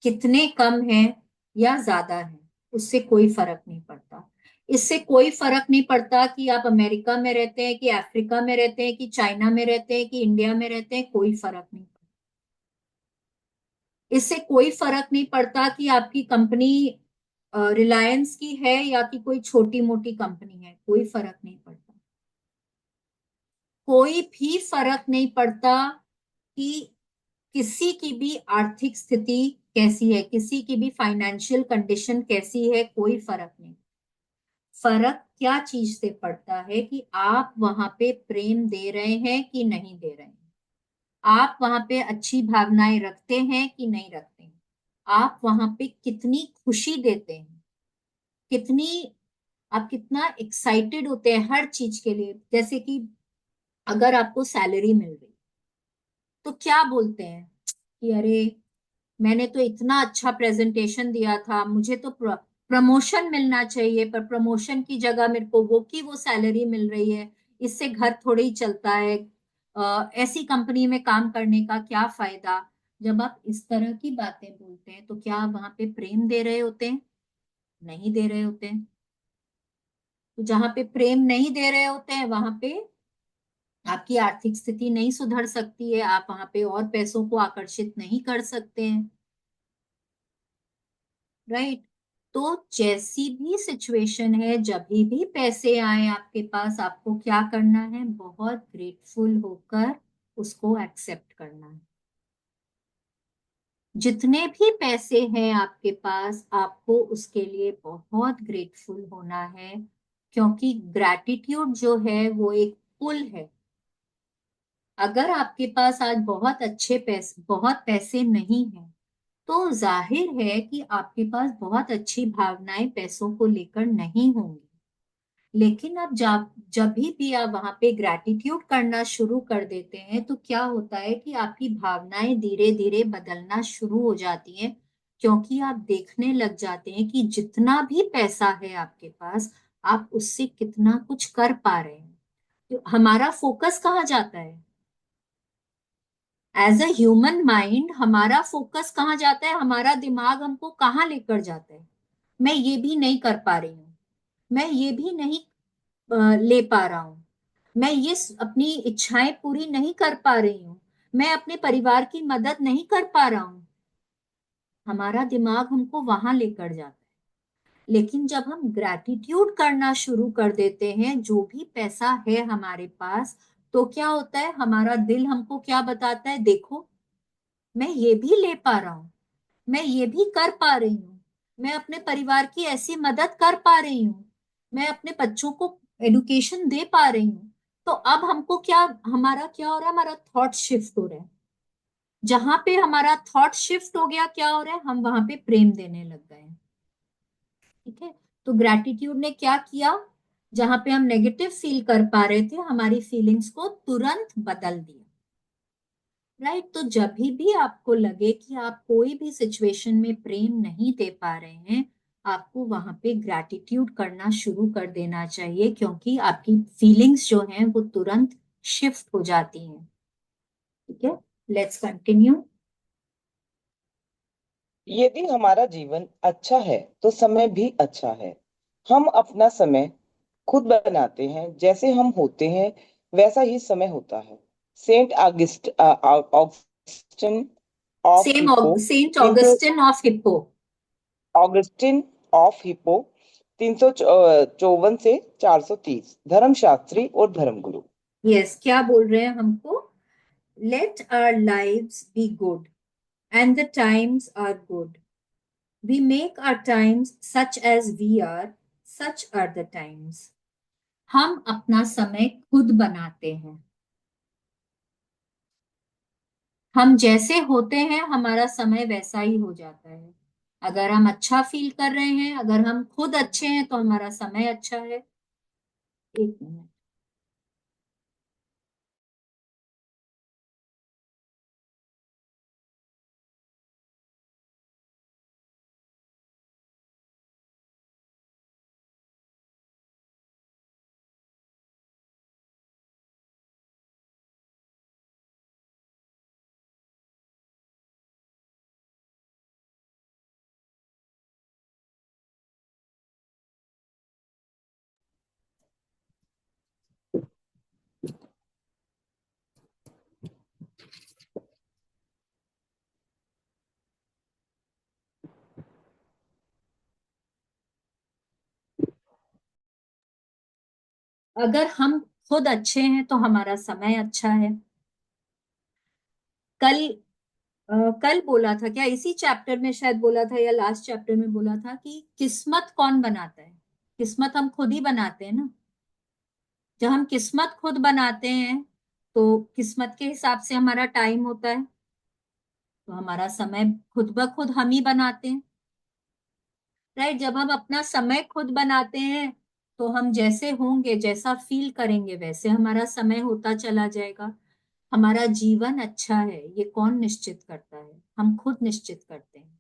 कितने कम हैं या ज्यादा हैं, उससे कोई फर्क नहीं पड़ता। इससे कोई फर्क नहीं पड़ता कि आप अमेरिका में रहते हैं, कि अफ्रीका में रहते हैं, कि चाइना में रहते हैं, कि इंडिया में रहते हैं, कोई फर्क नहीं पड़ता। इससे कोई फर्क नहीं पड़ता कि आपकी कंपनी रिलायंस की है या कि कोई छोटी मोटी कंपनी है, कोई फर्क नहीं पड़ता। कोई भी फर्क नहीं पड़ता कि किसी की भी आर्थिक स्थिति कैसी है, किसी की भी फाइनेंशियल कंडीशन कैसी है, कोई फर्क नहीं। फर्क क्या चीज से पड़ता है कि आप वहां पे प्रेम दे रहे हैं कि नहीं दे रहे हैं, आप वहां पे अच्छी भावनाएं रखते हैं कि नहीं रखते हैं, आप वहां पे कितनी खुशी देते हैं, कितनी, आप कितना एक्साइटेड होते हैं हर चीज के लिए। जैसे कि अगर आपको सैलरी मिल रही, तो क्या बोलते हैं कि अरे मैंने तो इतना अच्छा प्रेजेंटेशन दिया था, मुझे तो प्रमोशन मिलना चाहिए, पर प्रमोशन की जगह मेरे को वो की वो सैलरी मिल रही है, इससे घर थोड़ी ही चलता है, ऐसी कंपनी में काम करने का क्या फायदा। जब आप इस तरह की बातें बोलते हैं तो क्या आप वहां पे प्रेम दे रहे होते हैं? नहीं दे रहे होते हैं। तो जहां पे प्रेम नहीं दे रहे होते हैं वहां पे आपकी आर्थिक स्थिति नहीं सुधर सकती है, आप वहां पे और पैसों को आकर्षित नहीं कर सकते हैं। राइट? तो जैसी भी सिचुएशन है, जब भी पैसे आए आपके पास, आपको क्या करना है? बहुत ग्रेटफुल होकर उसको एक्सेप्ट करना है। जितने भी पैसे हैं आपके पास, आपको उसके लिए बहुत ग्रेटफुल होना है, क्योंकि ग्रैटिट्यूड जो है वो एक पुल है। अगर आपके पास आज बहुत पैसे नहीं हैं, तो जाहिर है कि आपके पास बहुत अच्छी भावनाएं पैसों को लेकर नहीं होंगी। लेकिन अब जब भी आप वहां पे ग्रैटिट्यूड करना शुरू कर देते हैं, तो क्या होता है कि आपकी भावनाएं धीरे धीरे बदलना शुरू हो जाती हैं, क्योंकि आप देखने लग जाते हैं कि जितना भी पैसा है आपके पास, आप उससे कितना कुछ कर पा रहे हैं। तो हमारा फोकस कहाँ जाता है? एज अ ह्यूमन माइंड हमारा फोकस कहाँ जाता है? हमारा दिमाग हमको कहाँ लेकर जाता है? मैं ये भी नहीं कर पा रही हूँ, मैं ये भी नहीं ले पा रहा हूँ, मैं ये अपनी इच्छाएं पूरी नहीं कर पा रही हूँ, मैं अपने परिवार की मदद नहीं कर पा रहा हूँ। हमारा दिमाग हमको वहां लेकर जाता है। लेकिन जब हम ग्रैटिट्यूड करना शुरू कर देते हैं जो भी पैसा है हमारे पास, तो क्या होता है, हमारा दिल हमको क्या बताता है, देखो मैं ये भी ले पा रहा हूँ, मैं ये भी कर पा रही हूँ, मैं अपने परिवार की ऐसी मदद कर पा रही हूँ, मैं अपने बच्चों को एडुकेशन दे पा रही हूँ। तो अब हमको क्या, हमारा क्या हो रहा है, हमारा थॉट शिफ्ट हो रहा है। जहां पे हमारा थॉट शिफ्ट हो गया, क्या हो रहा है, हम वहां पे प्रेम देने लग गए हैं। ठीक है। तो ग्रैटिट्यूड ने क्या किया, जहां पे हम नेगेटिव फील कर पा रहे थे, हमारी फीलिंग्स को तुरंत बदल दिया। राइट। तो जब भी आपको लगे कि आप कोई भी सिचुएशन में प्रेम नहीं दे पा रहे हैं, आपको वहां पे ग्रैटिट्यूड करना शुरू कर देना चाहिए, क्योंकि आपकी फीलिंग्स जो हैं वो तुरंत शिफ्ट हो जाती हैं। ठीक है। Let's continue. यदि हमारा जीवन अच्छा है तो समय भी अच्छा है। हम अपना समय खुद बनाते हैं, जैसे हम होते हैं वैसा ही समय होता है। सेंट ऑगस्टिन ऑफ सेम हिप्पो सेंट तीन सौ Augustine of Hippo. Augustine of Hippo 354 से 430, धर्मशास्त्री और धर्मगुरु। यस, क्या बोल रहे हैं हमको, let our lives be good and the times are good, we make our times such as we are, such are the times. हम अपना समय खुद बनाते हैं। हम जैसे होते हैं हमारा समय वैसा ही हो जाता है। अगर हम अच्छा फील कर रहे हैं, अगर हम खुद अच्छे हैं, तो हमारा समय अच्छा है। एक मिनट। अगर हम खुद अच्छे हैं तो हमारा समय अच्छा है। कल कल बोला था क्या, इसी चैप्टर में शायद बोला था, या लास्ट चैप्टर में बोला था कि किस्मत कौन बनाता है। किस्मत हम खुद ही बनाते हैं ना। जब हम किस्मत खुद बनाते हैं, तो किस्मत के हिसाब से हमारा टाइम होता है, तो हमारा समय खुद ब खुद हम ही बनाते हैं। राइट। जब हम अपना समय खुद बनाते हैं, तो हम जैसे होंगे, जैसा फील करेंगे, वैसे हमारा समय होता चला जाएगा। हमारा जीवन अच्छा है ये कौन निश्चित करता है, हम खुद निश्चित करते हैं।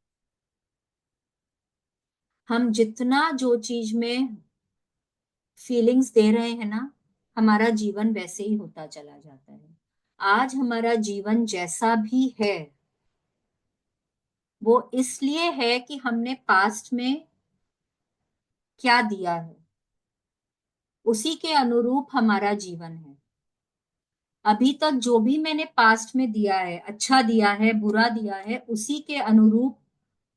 हम जितना जो चीज में फीलिंग्स दे रहे हैं ना, हमारा जीवन वैसे ही होता चला जाता है। आज हमारा जीवन जैसा भी है, वो इसलिए है कि हमने पास्ट में क्या दिया है, उसी के अनुरूप हमारा जीवन है। अभी तक जो भी मैंने पास्ट में दिया है, अच्छा दिया है, बुरा दिया है, उसी के अनुरूप,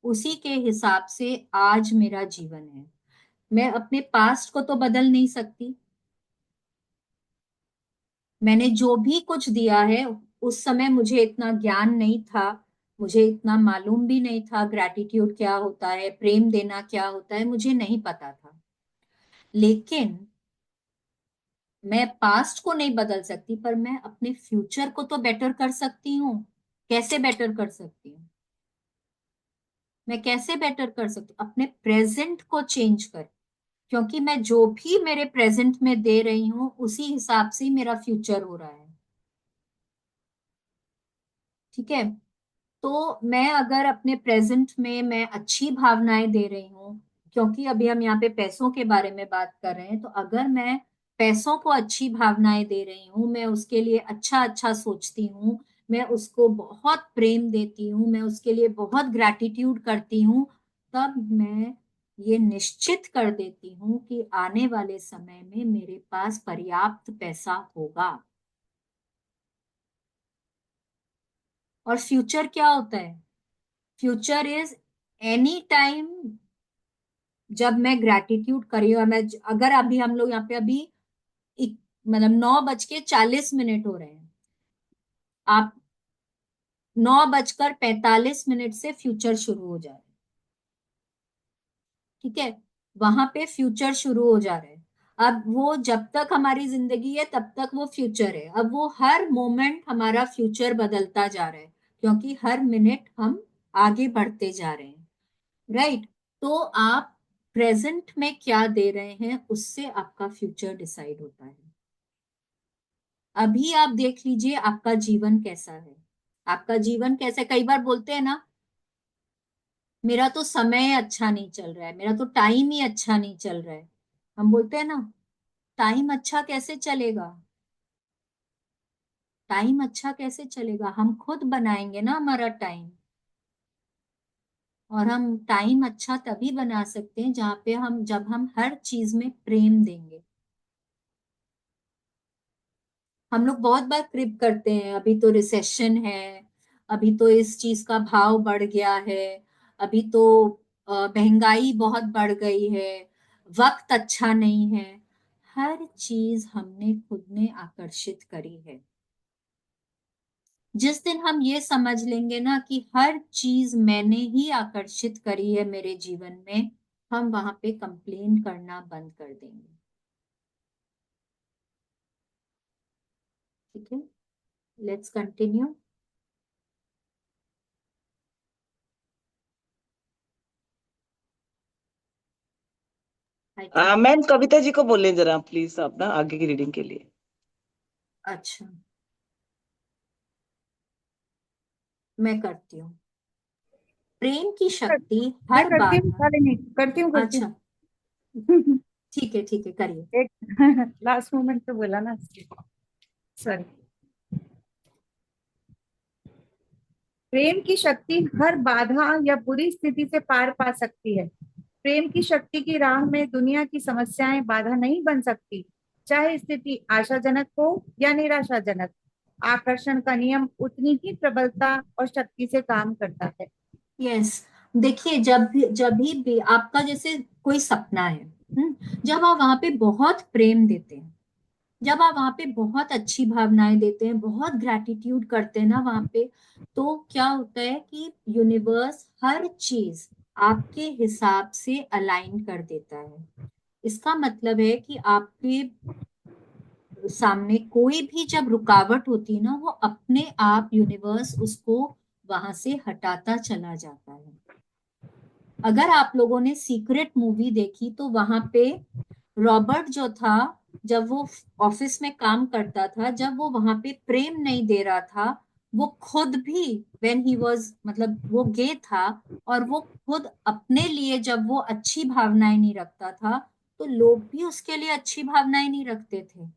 उसी के हिसाब से आज मेरा जीवन है। मैं अपने पास्ट को तो बदल नहीं सकती। मैंने जो भी कुछ दिया है, उस समय मुझे इतना ज्ञान नहीं था, मुझे इतना मालूम भी नहीं था ग्रैटिट्यूड क्या होता है, प्रेम देना क्या होता है, मुझे नहीं पता था। लेकिन मैं पास्ट को नहीं बदल सकती, पर मैं अपने फ्यूचर को तो बेटर कर सकती हूँ। कैसे बेटर कर सकती हूँ, मैं कैसे बेटर कर सकती हूँ, अपने प्रेजेंट को चेंज कर। क्योंकि मैं जो भी मेरे प्रेजेंट में दे रही हूँ, उसी हिसाब से ही मेरा फ्यूचर हो रहा है। ठीक है। तो मैं अगर अपने प्रेजेंट में मैं अच्छी भावनाएं दे रही हूँ, क्योंकि अभी हम यहाँ पे पैसों के बारे में बात कर रहे हैं, तो अगर मैं पैसों को अच्छी भावनाएं दे रही हूँ, मैं उसके लिए अच्छा अच्छा सोचती हूँ, मैं उसको बहुत प्रेम देती हूँ, मैं उसके लिए बहुत ग्रैटिट्यूड करती हूँ, तब मैं ये निश्चित कर देती हूँ कि आने वाले समय में मेरे पास पर्याप्त पैसा होगा। और फ्यूचर क्या होता है, फ्यूचर इज एनी टाइम जब मैं ग्रेटिट्यूड कर रही हूँ, और मैं अगर अभी हम लोग यहाँ पे अभी मतलब 9:40 हो रहे हैं, आप 9:45 से फ्यूचर शुरू हो जा रहा है। ठीक है, वहां पे फ्यूचर शुरू हो जा रहा है। अब वो जब तक हमारी जिंदगी है तब तक वो फ्यूचर है, अब वो हर मोमेंट हमारा फ्यूचर बदलता जा रहा है, क्योंकि हर मिनट हम आगे बढ़ते जा रहे हैं। राइट। तो आप प्रेजेंट में क्या दे रहे हैं, उससे आपका फ्यूचर डिसाइड होता है। अभी आप देख लीजिए आपका जीवन कैसा है। आपका जीवन कैसा है, कई बार बोलते हैं ना, मेरा तो समय अच्छा नहीं चल रहा है, मेरा तो टाइम ही अच्छा नहीं चल रहा है। हम बोलते हैं ना, टाइम अच्छा कैसे चलेगा? टाइम अच्छा कैसे चलेगा? हम खुद बनाएंगे ना हमारा टाइम। और हम टाइम अच्छा तभी बना सकते हैं जहाँ पे हम, जब हम हर चीज में प्रेम देंगे। हम लोग बहुत बार क्रिप करते हैं, अभी तो रिसेशन है, अभी तो इस चीज का भाव बढ़ गया है, अभी तो महंगाई बहुत बढ़ गई है, वक्त अच्छा नहीं है। हर चीज हमने खुद ने आकर्षित करी है। जिस दिन हम ये समझ लेंगे ना कि हर चीज मैंने ही आकर्षित करी है मेरे जीवन में, हम वहां पे कंप्लेन करना बंद कर देंगे। ठीक है, let's continue. I think. Ma'am Kavita ji को बोले जरा प्लीज अपना आगे की रीडिंग के लिए। अच्छा, मैं करती हूँ। प्रेम की शक्ति मैं हर करती हूँ, बाधा। अरे नहीं करती अच्छा, हूँ। ठीक है करिए। एक लास्ट मोमेंट पे बोला ना, सॉरी। प्रेम की शक्ति हर बाधा या बुरी स्थिति से पार पा सकती है। प्रेम की शक्ति की राह में दुनिया की समस्याएं बाधा नहीं बन सकती, चाहे स्थिति आशाजनक हो या निराशाजनक। आकर्षण का नियम उतनी ही प्रबलता और शक्ति से काम करता है। यस। देखिए, जब भी आपका जैसे कोई सपना है, जब आप वहां पे बहुत प्रेम देते हैं, जब आप वहां पे बहुत अच्छी भावनाएं देते हैं, बहुत ग्रैटिट्यूड करते हैं ना वहां पे, तो क्या होता है कि यूनिवर्स हर चीज आपके हिसाब से अलाइन कर देता है। इसका मतलब है कि आपके सामने कोई भी जब रुकावट होती है ना, वो अपने आप यूनिवर्स उसको वहां से हटाता चला जाता है। अगर आप लोगों ने सीक्रेट मूवी देखी तो वहां पे रॉबर्ट जो था, जब वो ऑफिस में काम करता था, जब वो वहां पे प्रेम नहीं दे रहा था, वो खुद भी, व्हेन ही वाज, मतलब वो गे था, और वो खुद अपने लिए जब वो अच्छी भावनाएं नहीं रखता था, तो लोग भी उसके लिए अच्छी भावनाएं नहीं रखते थे।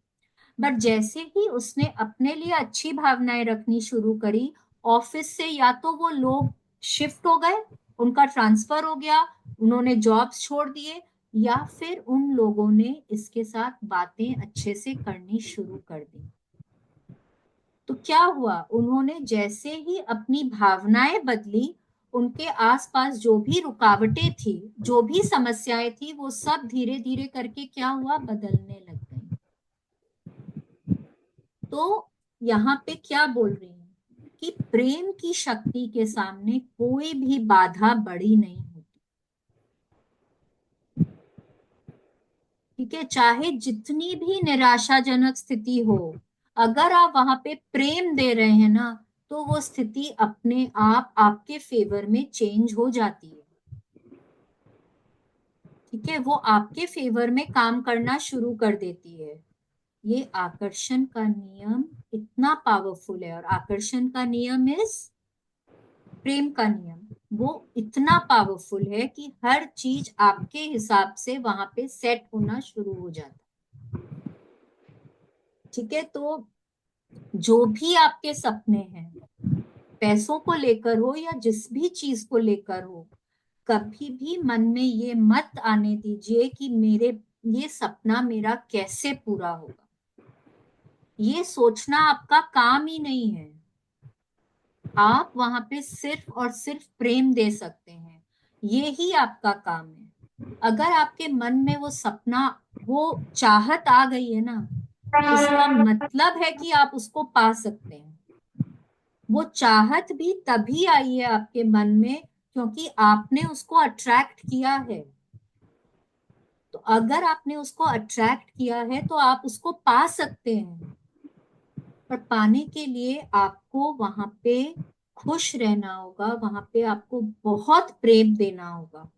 बट जैसे ही उसने अपने लिए अच्छी भावनाएं रखनी शुरू करी, ऑफिस से या तो वो लोग शिफ्ट हो गए, उनका ट्रांसफर हो गया, उन्होंने जॉब्स छोड़ दिए, या फिर उन लोगों ने इसके साथ बातें अच्छे से करनी शुरू कर दी। तो क्या हुआ, उन्होंने जैसे ही अपनी भावनाएं बदली, उनके आसपास जो भी रुकावटें थी, जो भी समस्याएं थी, वो सब धीरे धीरे करके क्या हुआ, बदलने लग गई। तो यहाँ पे क्या बोल रही हूँ कि प्रेम की शक्ति के सामने कोई भी बाधा बड़ी नहीं होती। ठीक है, चाहे जितनी भी निराशाजनक स्थिति हो, अगर आप वहां पे प्रेम दे रहे हैं ना, तो वो स्थिति अपने आप आपके फेवर में चेंज हो जाती है। ठीक है, वो आपके फेवर में काम करना शुरू कर देती है। ये आकर्षण का नियम इतना पावरफुल है, और आकर्षण का नियम इज, प्रेम का नियम, वो इतना पावरफुल है कि हर चीज आपके हिसाब से वहां पे सेट होना शुरू हो जाता है। ठीक है, तो जो भी आपके सपने हैं, पैसों को लेकर हो या जिस भी चीज को लेकर हो, कभी भी मन में ये मत आने दीजिए कि मेरे, ये सपना मेरा कैसे पूरा होगा। ये सोचना आपका काम ही नहीं है। आप वहां पे सिर्फ और सिर्फ प्रेम दे सकते हैं, ये ही आपका काम है। अगर आपके मन में वो सपना, वो चाहत आ गई है ना, इसका मतलब है कि आप उसको पा सकते हैं। वो चाहत भी तभी आई है आपके मन में क्योंकि आपने उसको अट्रैक्ट किया है। तो अगर आपने उसको अट्रैक्ट किया है तो आप उसको पा सकते हैं। पर पाने के लिए आपको वहां पे खुश रहना होगा, वहां पे आपको बहुत प्रेम देना होगा,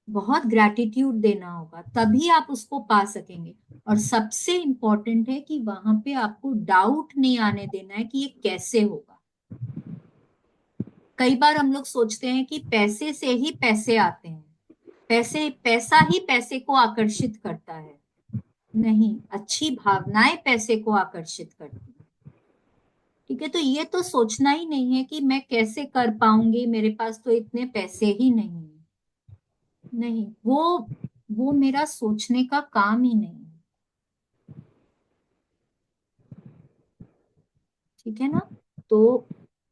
बहुत ग्रैटिट्यूड देना होगा, तभी आप उसको पा सकेंगे। और सबसे इम्पोर्टेंट है कि वहां पे आपको डाउट नहीं आने देना है कि ये कैसे होगा। कई बार हम लोग सोचते हैं कि पैसे से ही पैसे आते हैं, पैसे, पैसा ही पैसे को आकर्षित करता है। नहीं, अच्छी भावनाएं पैसे को आकर्षित करती हैं। ठीक है, तो ये तो सोचना ही नहीं है कि मैं कैसे कर पाऊंगी, मेरे पास तो इतने पैसे ही नहीं है। नहीं, वो मेरा सोचने का काम ही नहीं है। ठीक है ना। तो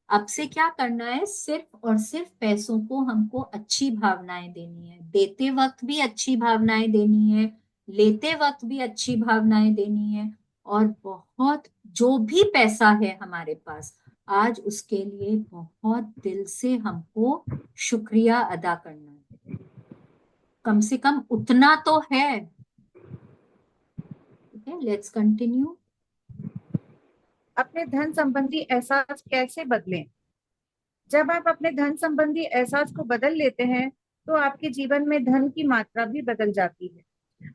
अब से क्या करना है, सिर्फ और सिर्फ पैसों को हमको अच्छी भावनाएं देनी है, देते वक्त भी अच्छी भावनाएं देनी है, लेते वक्त भी अच्छी भावनाएं देनी है। और बहुत, जो भी पैसा है हमारे पास आज, उसके लिए बहुत दिल से हमको शुक्रिया अदा करना है। कम से कम उतना तो है। ठीक है, लेट्स कंटिन्यू। अपने धन संबंधी एहसास कैसे बदलें? जब आप अपने धन संबंधी एहसास को बदल लेते हैं तो आपके जीवन में धन की मात्रा भी बदल जाती है।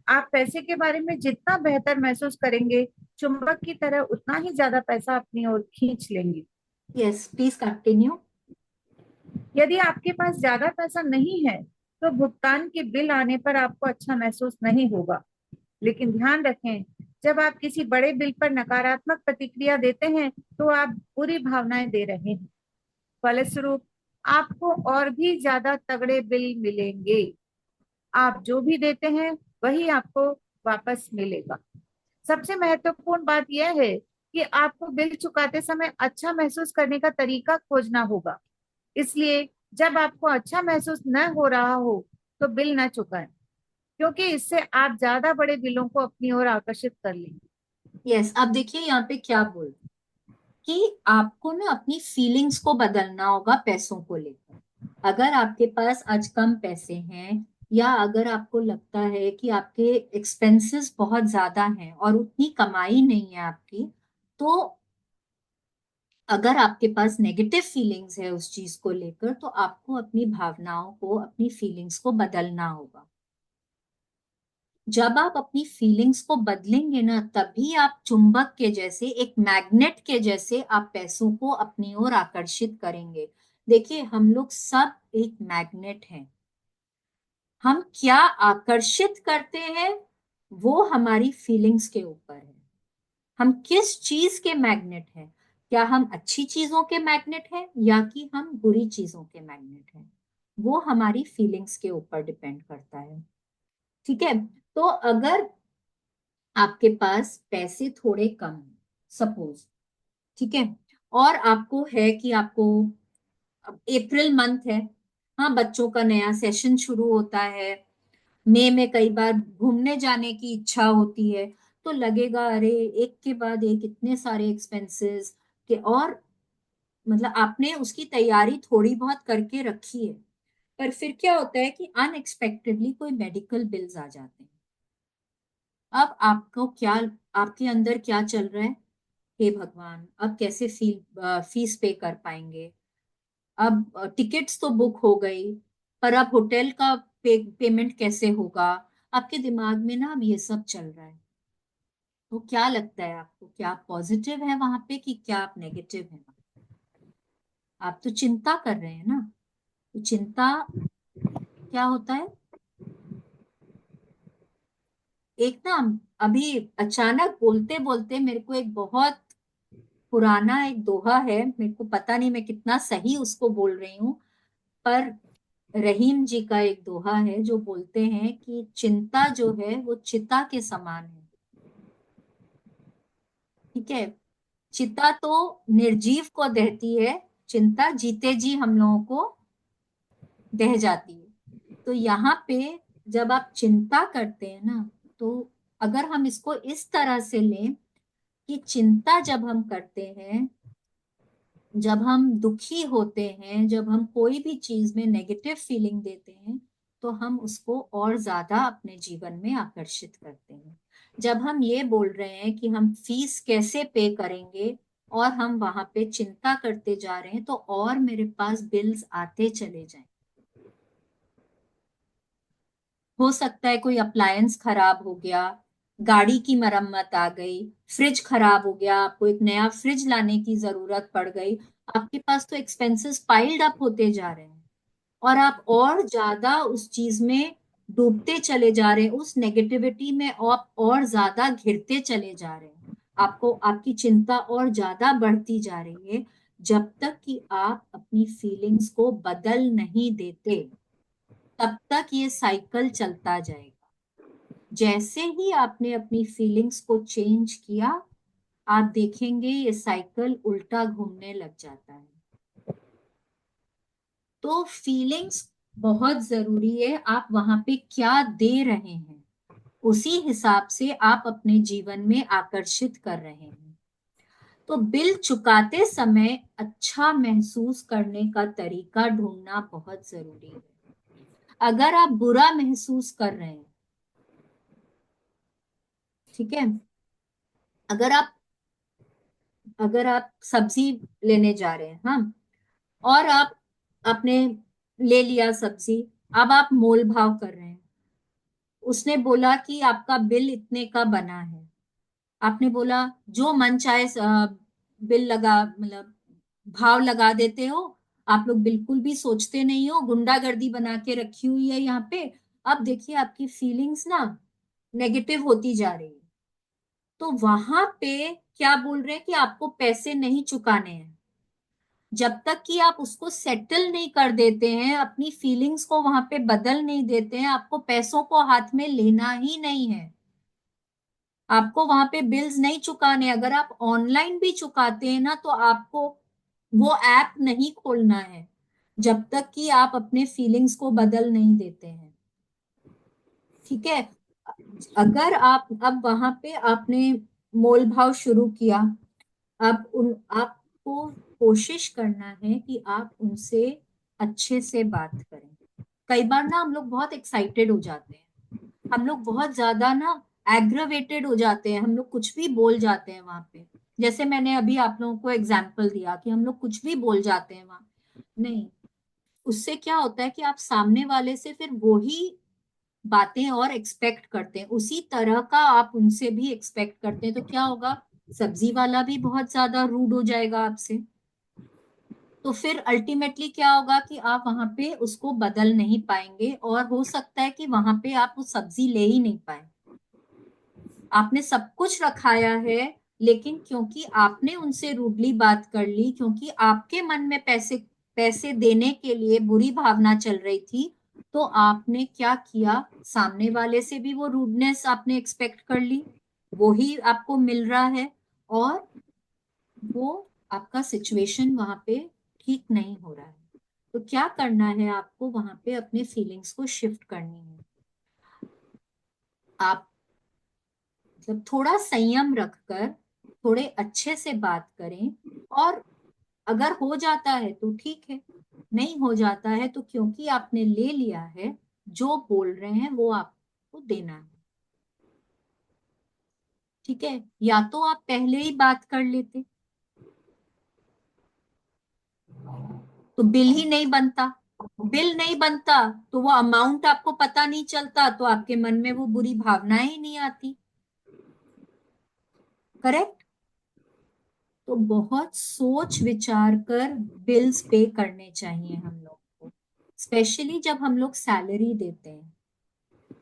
आप पैसे के बारे में जितना बेहतर महसूस करेंगे, चुंबक की तरह उतना ही ज्यादा पैसा अपनी ओर खींच लेंगे। Yes, please continue. यदि आपके पास ज्यादा पैसा नहीं है तो भुगतान के बिल आने पर आपको अच्छा महसूस नहीं होगा। लेकिन ध्यान रखें, जब आप किसी बड़े बिल पर नकारात्मक प्रतिक्रिया देते हैं तो आप बुरी भावनाएं दे रहे हैं। फलस्वरूप आपको और भी ज्यादा तगड़े बिल मिलेंगे। आप जो भी देते हैं वही आपको वापस मिलेगा। सबसे महत्वपूर्ण बात यह है कि आपको बिल चुकाते समय अच्छा महसूस करने का तरीका खोजना होगा। इसलिए जब आपको अच्छा महसूस न हो रहा हो तो बिल न चुकाएं, क्योंकि इससे आप ज्यादा बड़े बिलों को अपनी ओर आकर्षित कर लेंगे। यस, अब देखिए यहाँ पे क्या बोल, कि आपको ना अपनी फीलिंग्स को बदलना होगा पैसों को लेकर। अगर आपके पास आज कम पैसे हैं, या अगर आपको लगता है कि आपके एक्सपेंसेस बहुत ज्यादा हैं और उतनी कमाई नहीं है आपकी, तो अगर आपके पास नेगेटिव फीलिंग्स है उस चीज को लेकर, तो आपको अपनी भावनाओं को, अपनी फीलिंग्स को बदलना होगा। जब आप अपनी फीलिंग्स को बदलेंगे ना, तभी आप चुंबक के जैसे, एक मैग्नेट के जैसे आप पैसों को अपनी ओर आकर्षित करेंगे। देखिए, हम लोग सब एक मैग्नेट हैं। हम क्या आकर्षित करते हैं वो हमारी फीलिंग्स के ऊपर है। हम किस चीज के मैग्नेट हैं, क्या हम अच्छी चीजों के मैग्नेट हैं या कि हम बुरी चीजों के मैग्नेट हैं, वो हमारी फीलिंग्स के ऊपर डिपेंड करता है। ठीक है। तो अगर आपके पास पैसे थोड़े कम हैं, सपोज, ठीक है, और आपको है कि आपको, अब अप्रैल मंथ है, हाँ, बच्चों का नया सेशन शुरू होता है, मई में कई बार घूमने जाने की इच्छा होती है, तो लगेगा अरे एक के बाद एक इतने सारे एक्सपेंसेस के, और मतलब आपने उसकी तैयारी थोड़ी बहुत करके रखी है, पर फिर क्या होता है कि अनएक्सपेक्टेडली कोई मेडिकल बिल्स आ जाते हैं। अब आपको क्या, आपके अंदर क्या चल रहा है, हे भगवान, अब कैसे फीस पे कर पाएंगे। अब टिकट्स तो बुक हो गई, पर अब होटल का पेमेंट कैसे होगा। आपके दिमाग में ना अब ये सब चल रहा है। तो क्या लगता है आपको, क्या आप पॉजिटिव है वहां पे कि क्या आप नेगेटिव है? आप तो चिंता कर रहे हैं ना। तो चिंता क्या होता है, एक ना, अभी अचानक बोलते बोलते मेरे को एक बहुत पुराना एक दोहा है, मेरे को पता नहीं मैं कितना सही उसको बोल रही हूँ, पर रहीम जी का एक दोहा है जो बोलते हैं कि चिंता जो है वो चिता के समान है। ठीक है, चिता तो निर्जीव को दहती है, चिंता जीते जी हम लोगों को दह जाती है। तो यहाँ पे जब आप चिंता करते हैं ना, तो अगर हम इसको इस तरह से लें कि चिंता जब हम करते हैं, जब हम दुखी होते हैं, जब हम कोई भी चीज में नेगेटिव फीलिंग देते हैं, तो हम उसको और ज्यादा अपने जीवन में आकर्षित करते हैं। जब हम ये बोल रहे हैं कि हम फीस कैसे पे करेंगे और हम वहां पे चिंता करते जा रहे हैं, तो और मेरे पास बिल्स आते चले जाएं। हो सकता है कोई अप्लायंस खराब हो गया, गाड़ी की मरम्मत आ गई, फ्रिज खराब हो गया, आपको एक नया फ्रिज लाने की जरूरत पड़ गई। आपके पास तो एक्सपेंसेस पाइल्ड अप होते जा रहे हैं, और आप और ज्यादा उस चीज में डूबते चले जा रहे हैं, उस नेगेटिविटी में आप और ज्यादा घिरते चले जा रहे हैं। आपको आपकी चिंता और ज्यादा बढ़ती जा रही है, जब तक कि आप अपनी फीलिंग्स को बदल नहीं देते, तब तक ये साइकिल चलता जाएगा। जैसे ही आपने अपनी फीलिंग्स को चेंज किया, आप देखेंगे ये साइकिल उल्टा घूमने लग जाता है। तो फीलिंग्स बहुत जरूरी है। आप वहां पे क्या दे रहे हैं, उसी हिसाब से आप अपने जीवन में आकर्षित कर रहे हैं। तो बिल चुकाते समय अच्छा महसूस करने का तरीका ढूंढना बहुत जरूरी है। अगर आप बुरा महसूस कर रहे हैं, ठीक है, अगर आप अगर आप सब्जी लेने जा रहे हैं, हाँ, और आप आपने ले लिया सब्जी, अब आप मोल भाव कर रहे हैं। उसने बोला कि आपका बिल इतने का बना है, आपने बोला जो मन चाहे बिल लगा, मतलब भाव लगा देते हो। आप लोग बिल्कुल भी सोचते नहीं हो, गुंडागर्दी बना के रखी हुई है यहाँ पे। अब देखिए आपकी फीलिंग्स ना नेगेटिव होती जा रही है। तो वहां पे क्या बोल रहे हैं कि आपको पैसे नहीं चुकाने हैं। जब तक कि आप उसको सेटल नहीं कर देते हैं, अपनी फीलिंग्स को वहां पे बदल नहीं देते हैं, आपको पैसों को हाथ में लेना ही नहीं है। आपको वहां पे बिल्स नहीं चुकाने। अगर आप ऑनलाइन भी चुकाते हैं ना, तो आपको वो ऐप नहीं खोलना है, जब तक कि आप अपने फीलिंग्स को बदल नहीं देते हैं। ठीक है। अगर आप अब वहां पे आपने मोल भाव शुरू किया, अब उन आपको कोशिश करना है कि आप उनसे अच्छे से बात करें। कई बार ना हम लोग बहुत एक्साइटेड हो जाते हैं, हम लोग बहुत ज्यादा ना एग्रवेटेड हो जाते हैं, हम लोग कुछ भी बोल जाते हैं वहां पे। जैसे मैंने अभी आप लोगों को एग्जाम्पल दिया कि हम लोग कुछ भी बोल जाते हैं वहां। नहीं, उससे क्या होता है कि आप सामने वाले से फिर वही बातें और एक्सपेक्ट करते हैं, उसी तरह का आप उनसे भी एक्सपेक्ट करते हैं। तो क्या होगा, सब्जी वाला भी बहुत ज्यादा रूड हो जाएगा आपसे। तो फिर अल्टीमेटली क्या होगा कि आप वहां पे उसको बदल नहीं पाएंगे, और हो सकता है कि वहां पे आप वो सब्जी ले ही नहीं पाए। आपने सब कुछ रखाया है, लेकिन क्योंकि आपने उनसे रूडली बात कर ली, क्योंकि आपके मन में पैसे पैसे देने के लिए बुरी भावना चल रही थी, तो आपने क्या किया, सामने वाले से भी वो रूडनेस आपने एक्सपेक्ट कर ली, वो ही आपको मिल रहा है, और वो आपका सिचुएशन वहां पे ठीक नहीं हो रहा है। तो क्या करना है, आपको वहां पे अपने फीलिंग्स को शिफ्ट करनी है। आप मतलब थोड़ा संयम रखकर थोड़े अच्छे से बात करें, और अगर हो जाता है तो ठीक है, नहीं हो जाता है तो क्योंकि आपने ले लिया है, जो बोल रहे हैं वो आपको देना है। ठीक है, या तो आप पहले ही बात कर लेते तो बिल ही नहीं बनता। बिल नहीं बनता तो वो अमाउंट आपको पता नहीं चलता, तो आपके मन में वो बुरी भावनाएं ही नहीं आती। करेक्ट। तो बहुत सोच विचार कर बिल्स पे करने चाहिए हम लोग को, स्पेशली जब हम लोग सैलरी देते हैं।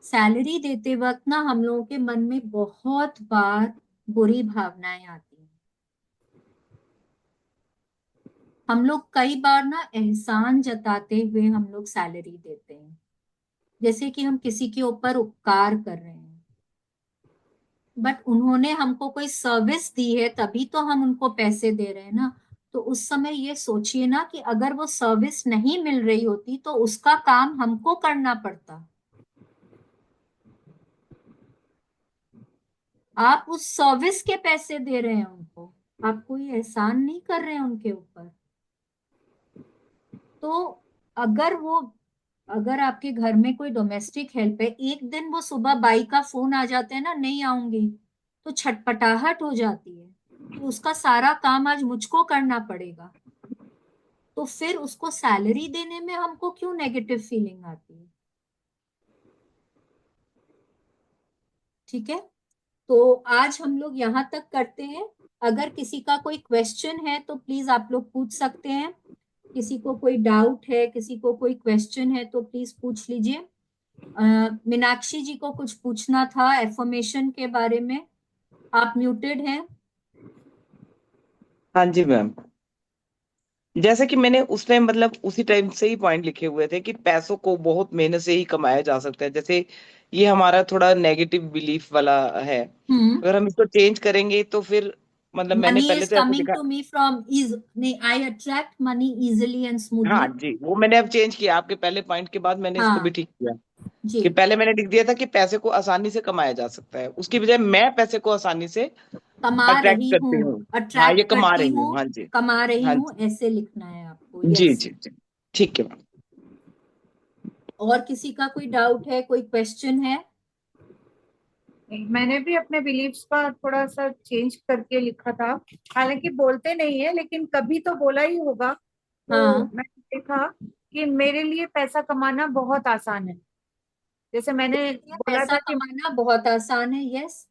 सैलरी देते वक्त ना हम लोगों के मन में बहुत बार बुरी भावनाएं आती हैं। हम लोग कई बार ना एहसान जताते हुए हम लोग सैलरी देते हैं, जैसे कि हम किसी के ऊपर उपकार कर रहे हैं, बट उन्होंने हमको कोई सर्विस दी है तभी तो हम उनको पैसे दे रहे हैं ना। तो उस समय ये सोचिए ना कि अगर वो सर्विस नहीं मिल रही होती तो उसका काम हमको करना पड़ता, आप उस सर्विस के पैसे दे रहे हैं उनको, आप कोई एहसान नहीं कर रहे हैं उनके ऊपर। तो अगर वो, अगर आपके घर में कोई डोमेस्टिक हेल्प है, एक दिन वो सुबह बाई का फोन आ जाते हैं ना, नहीं आऊंगी, तो छटपटाहट हो जाती है कि उसका सारा काम आज मुझको करना पड़ेगा। तो फिर उसको सैलरी देने में हमको क्यों नेगेटिव फीलिंग आती है? ठीक है, तो आज हम लोग यहाँ तक करते हैं। अगर किसी का कोई क्वेश्चन है तो प्लीज आप लोग पूछ सकते हैं। किसी को कोई डाउट है, किसी को कोई क्वेश्चन है तो प्लीज पूछ लीजिए। मीनाक्षी जी को कुछ पूछना था एफर्मेशन के बारे में, आप म्यूटेड हैं। हाँ जी मैम। जैसे कि मैंने उस टाइम मतलब उसी टाइम से ही पॉइंट लिखे हुए थे कि पैसों को बहुत मेहनत से ही कमाया जा सकता है। जैसे ये हमारा थोड़ा नेगेटिव बिलीफ वाला है, हम्म। अगर हम इसको चेंज करेंगे तो फिर मतलब मैंने मनी पहले इज तो ऐसे कमिंग लिखा। टू मी फ्रॉम इज, नहीं, आई अट्रैक्ट मनी इजिली एंड हाँ स्मूथली। जी, वो मैंने अब चेंज किया आपके पहले पॉइंट के बाद, मैंने इसको भी हाँ ठीक किया। जी। कि पहले मैंने लिख दिया था कि पैसे को आसानी से कमाया जा सकता है, उसकी बजाय मैं पैसे को आसानी से कमा अट्रैक्ट रही हूँ, करती हूँ। हाँ, ये अट्रैक्ट कमा करती रही हूँ, हूँ। हाँ जी। कमा रही हाँ हूँ, जी। ऐसे लिखना है आपको। जी यस। जी जी। ठीक है मैम। और किसी का कोई डाउट है, कोई क्वेश्चन है? मैंने भी अपने बिलीव्स का थोड़ा सा चेंज करके लिखा था। हालांकि बोलते नहीं है, लेकिन कभी तो बोला ही होगा। तो हाँ, मैंने देखा कि मेरे लिए पैसा कमाना बहुत आसान है। जैसे मैंने ये बोला पैसा था कि, कमाना बहुत आसान है। यस,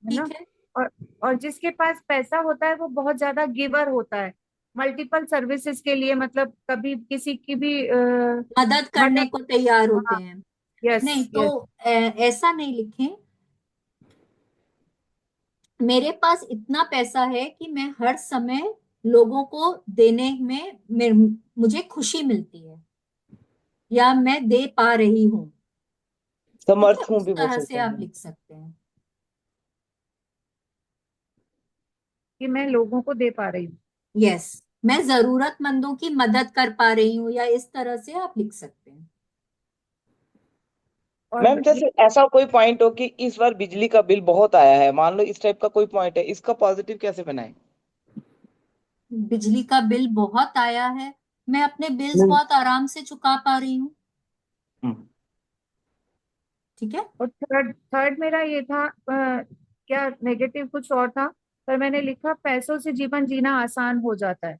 है ना। ठीक है। और और जिसके पास पैसा होता है वो बहुत ज्यादा गिवर होता है, मल्टीपल सर्विसेज के लिए, मतलब कभी किसी की भी मदद करने मदद। को तैयार होते हाँ। हैं। यस नहीं तो यस। ऐसा नहीं लिखें, मेरे पास इतना पैसा है कि मैं हर समय लोगों को देने में मुझे खुशी मिलती है, या मैं दे पा रही हूँ। ठीक है, समर्थ हूँ उस भी बोल तरह से सकते आप हैं। लिख सकते हैं। कि मैं लोगों को दे पा रही हूँ। यस, मैं जरूरतमंदों की मदद कर पा रही हूँ, या इस तरह से आप लिख सकते हैं। मैम और ये जैसे ऐसा कोई पॉइंट हो कि इस बार बिजली का बिल बहुत आया है, मान लो इस टाइप का कोई पॉइंट है, इसका पॉजिटिव कैसे बनाए? बिजली का बिल बहुत आया है, मैं अपने बिल्स हम्म। बहुत आराम से चुका पा रही हूँ। ठीक है। और थर्ड थर्ड मेरा ये था, क्या नेगेटिव कुछ और था, पर मैंने लिखा पैसों से जीवन जीना आसान हो जाता है।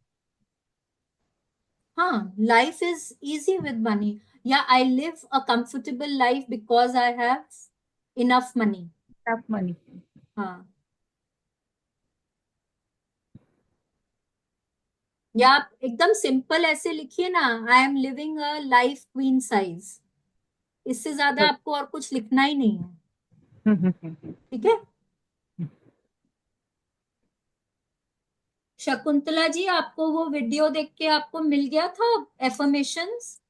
हाँ, life is easy with money, या I live a comfortable life because I have enough money. Tough money. हाँ, या आप एकदम सिंपल ऐसे लिखिए ना, I am living a life queen size. इससे ज्यादा आपको और कुछ लिखना ही नहीं है। ठीक है। शकुंतला जी, आपको वो वीडियो देख के आपको मिल गया था affirmations?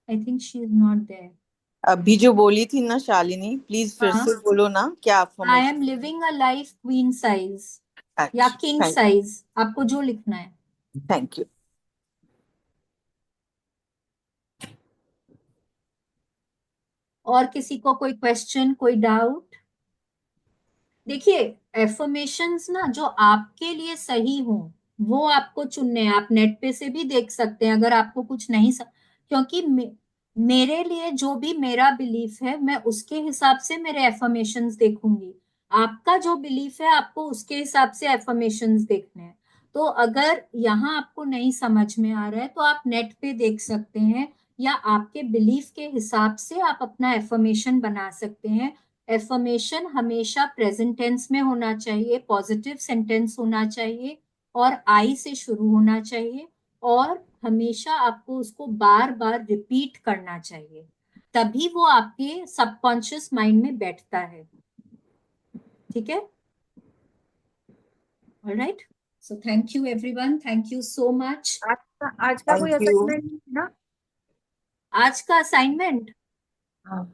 I think she is not there. अभी जो बोली थी ना शालिनी, प्लीज फिर हाँ, से बोलो ना, क्या I am affirmation? Living a life queen size या अच्छा, किंग साइज, आपको जो लिखना है। Thank you. और किसी को कोई क्वेश्चन, कोई डाउट? देखिए, एफर्मेशंस ना जो आपके लिए सही हो वो आपको चुनने हैं। आप नेट पे से भी देख सकते हैं अगर आपको कुछ नहीं क्योंकि मेरे लिए जो भी मेरा बिलीफ है, मैं उसके हिसाब से मेरे एफर्मेशंस देखूंगी। आपका जो बिलीफ है, आपको उसके हिसाब से एफर्मेशंस देखने हैं। तो अगर यहाँ आपको नहीं समझ में आ रहा है तो आप नेट पे देख सकते हैं, या आपके बिलीफ के हिसाब से आप अपना एफर्मेशन बना सकते हैं। एफर्मेशन हमेशा प्रेजेंट टेंस में होना चाहिए, पॉजिटिव सेंटेंस होना चाहिए, और आई से शुरू होना चाहिए, और हमेशा आपको उसको बार बार रिपीट करना चाहिए, तभी वो आपके सबकॉन्शियस माइंड में बैठता है। ठीक है। Alright, so thank you everyone, thank you so much. आज का कोई थैंक यू। असाइनमेंट नहीं ना? आज का असाइनमेंट, हाँ।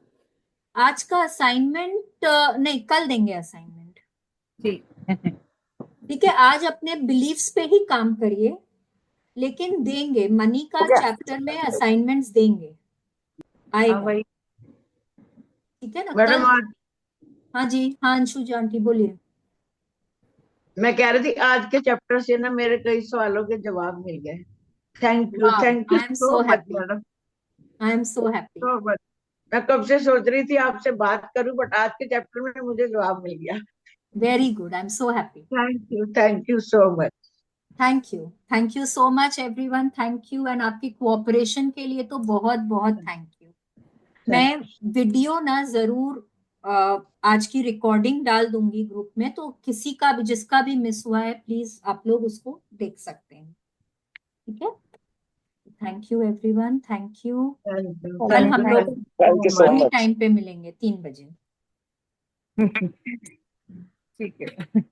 आज का असाइनमेंट नहीं, कल देंगे असाइनमेंट। ठीक। ठीक है, आज अपने बिलीफ्स पे ही काम करिए, लेकिन देंगे, मनी हो का गया। चैप्टर में असाइनमेंट्स देंगे, हाँ आएगा। वही। ठीक है ना? मैडम कल, आज हाँ जी, हाँ अंशु जी आंटी बोलिए। मैं कह रही थी आज के चैप्टर से ना मेरे कई सवालों के जवाब मिल गए। Thank you wow, thank you I am so so much happy, madam, I am so happy. So much. मैं कब से सोच रही थी आपसे बात करूं, बट आज के चैप्टर में मुझे जवाब मिल गया। Very good, I am so happy. Thank you so much. Thank you so much everyone, thank you. And आपकी कोऑपरेशन के लिए तो बहुत बहुत थैंक यू। मैं वीडियो ना जरूर आज की रिकॉर्डिंग डाल दूंगी ग्रुप में, तो किसी का भी, जिसका भी मिस हुआ है, प्लीज आप लोग उसको देख सकते हैं। ठीक है, thank you everyone, thank you. कल थैंक हम यू लोग थैंक यू सो वही मच। टाइम पे मिलेंगे, 3 बजे। ठीक है।